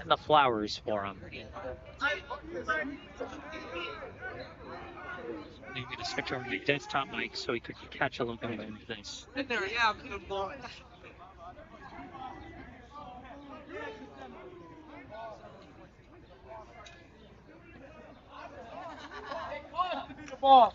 the flowers for them. I'm going to switch over to my desktop mic so we could catch a little bit of this. Yeah, good boy. Ball.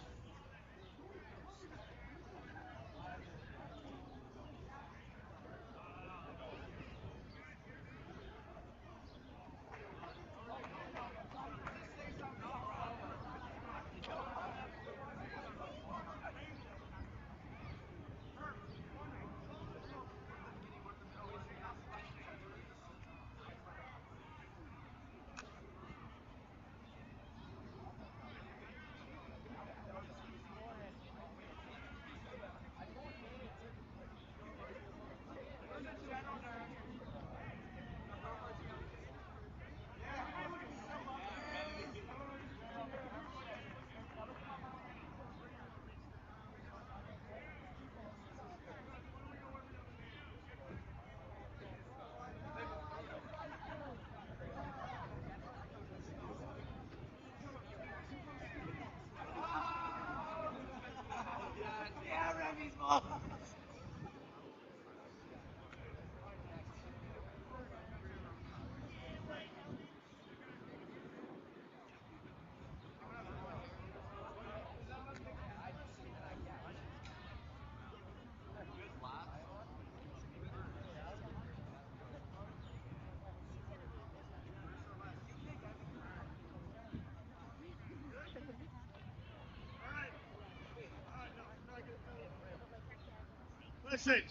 Listen.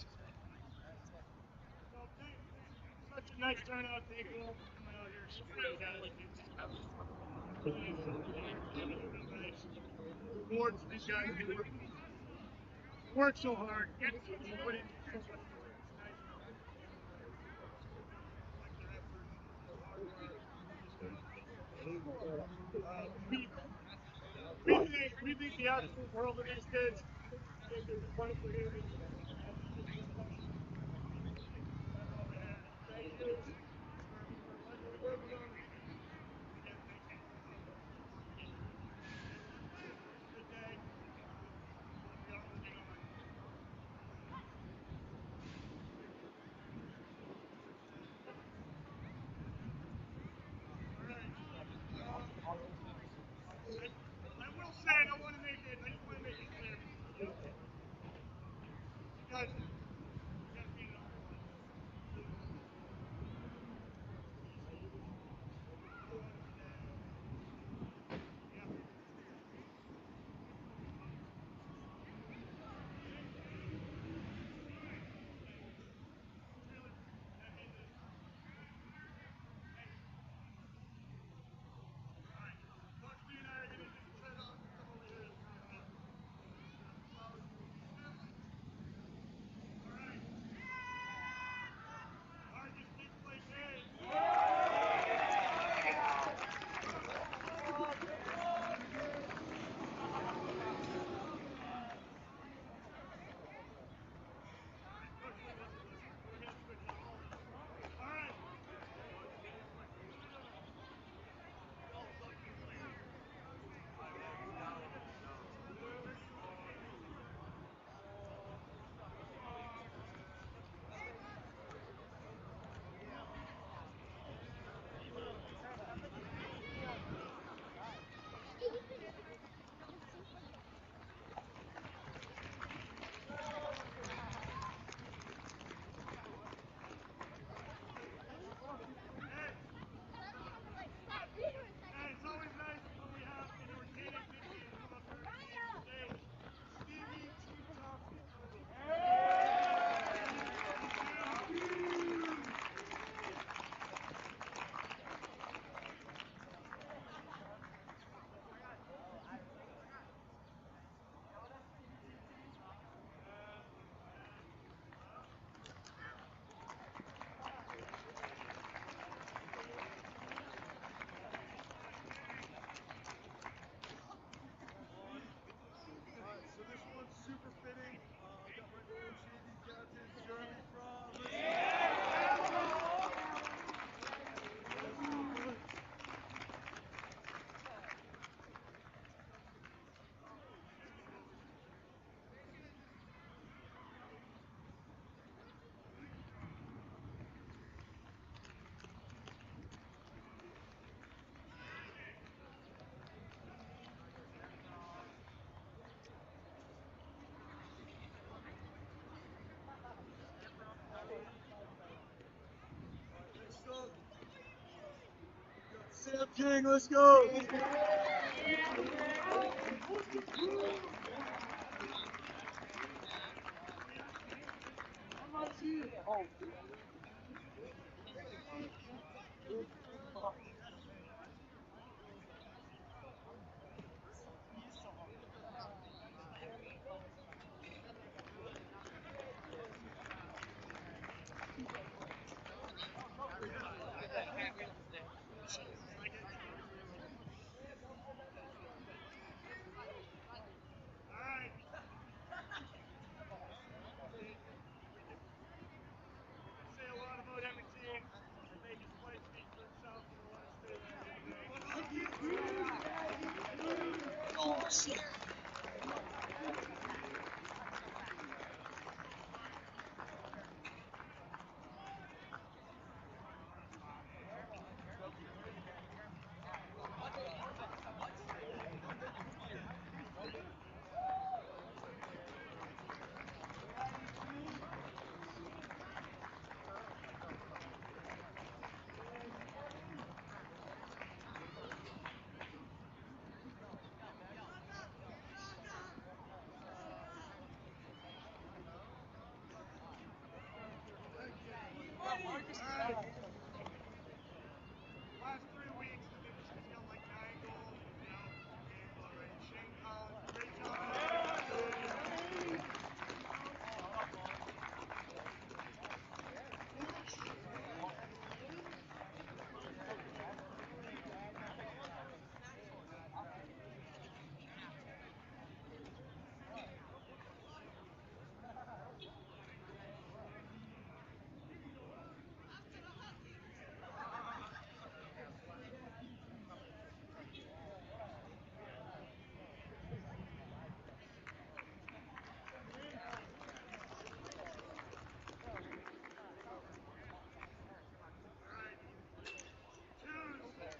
Such a nice turnout, people. You're screaming at like it's really real nice. Rewards for these guys who work so hard, put in so much work. It's nice. Reflect their effort, hard work. We think the absolute world of these kids. Kids have been playing for here. That's all we have. Thank you for letting me work with them. Again, thank you. Good day. We are moving on. All right. I will say, I don't want to make it. I just want to make it clear. You guys, you guys made it all fun. Yeah. Bugsy and I are going to just set up and come over here. All right. All right, just keep playing games. All right. Hey, it's always nice when we have an organic nickname come up here on stage. Stevie Chief Thompson. So this one's super fitting. I got my old JV captain, Jeremy from. Next up, Sam King, let's go. All right. Say a lot about every team. I think his play speaks for itself in the last day. Last 3 weeks, he's got like 9 goals in the game already. Shane Collins, great job.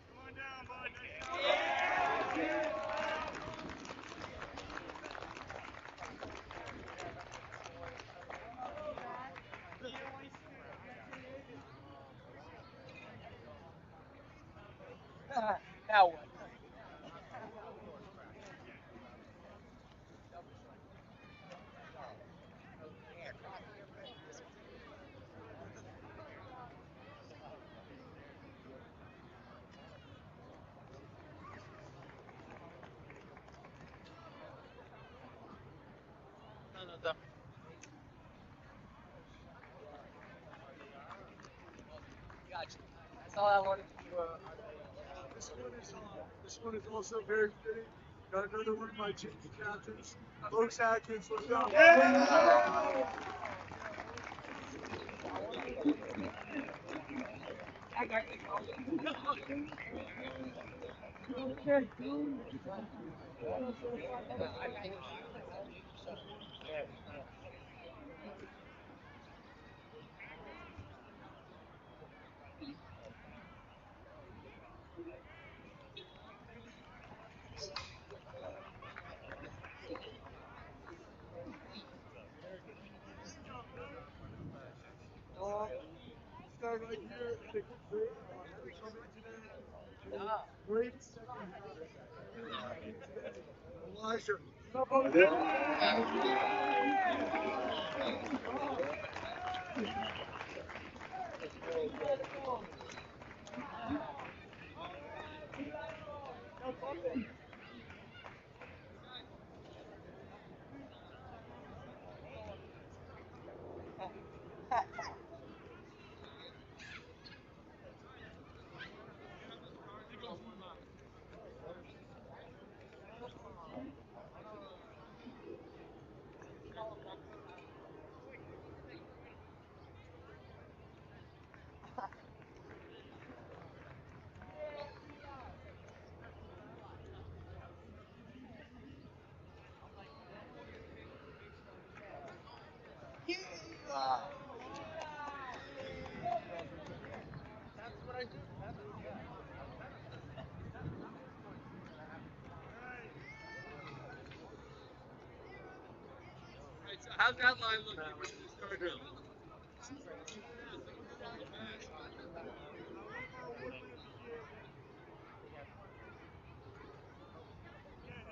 Come on down, bud. Now what? No. Gotcha. That's all I wanted to do. This one is also very fitting. Got another one of my JV captains, Folks Atkins. Let's go. Yeah! This guy right here, I think great coming today. Great second half. Elijah. Up over there. That's what I do. Alright, so how's that line looking when you started?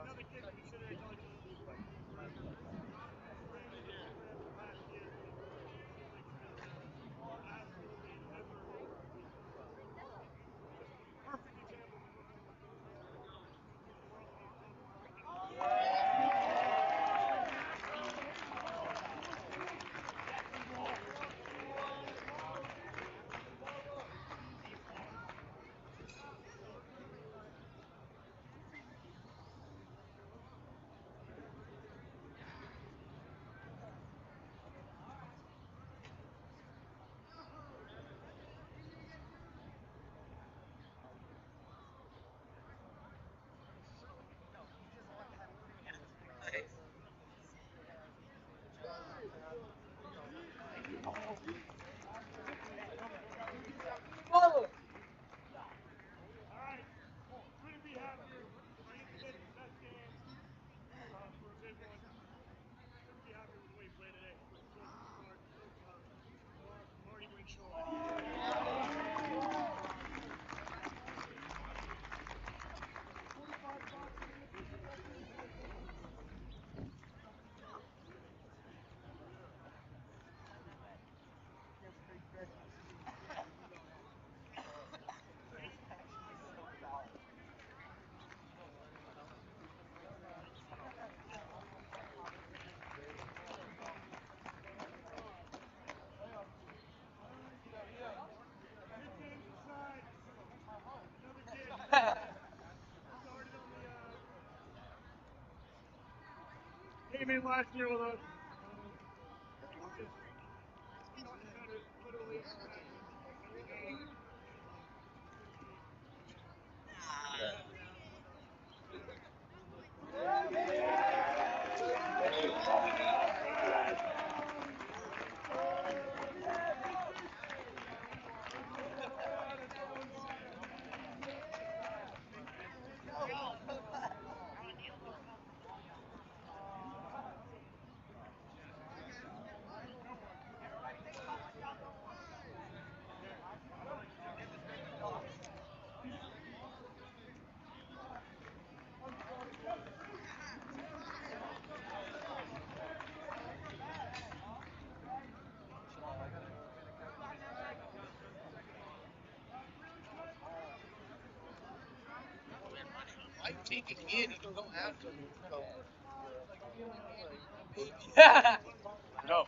Another kid considering I told you. Brandon here from last year. Like absolutely never. Perfect example. came in last year with us. Literally, Might take it in. You don't have to. No.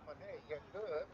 but hey, you could.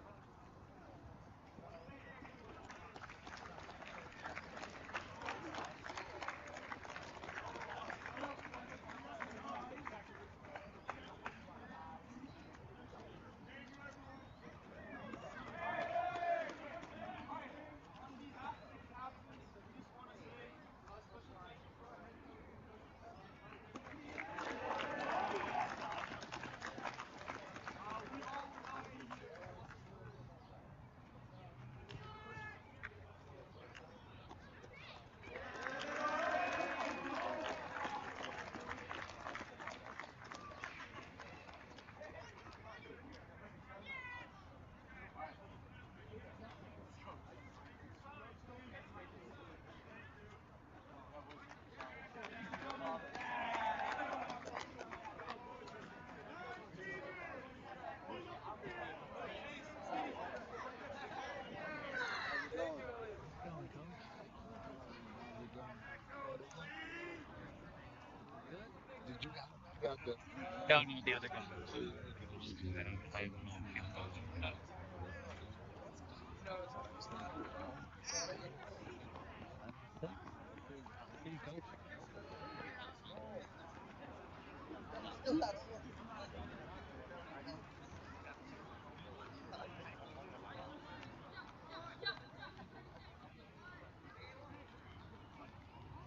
No, no, the other guy.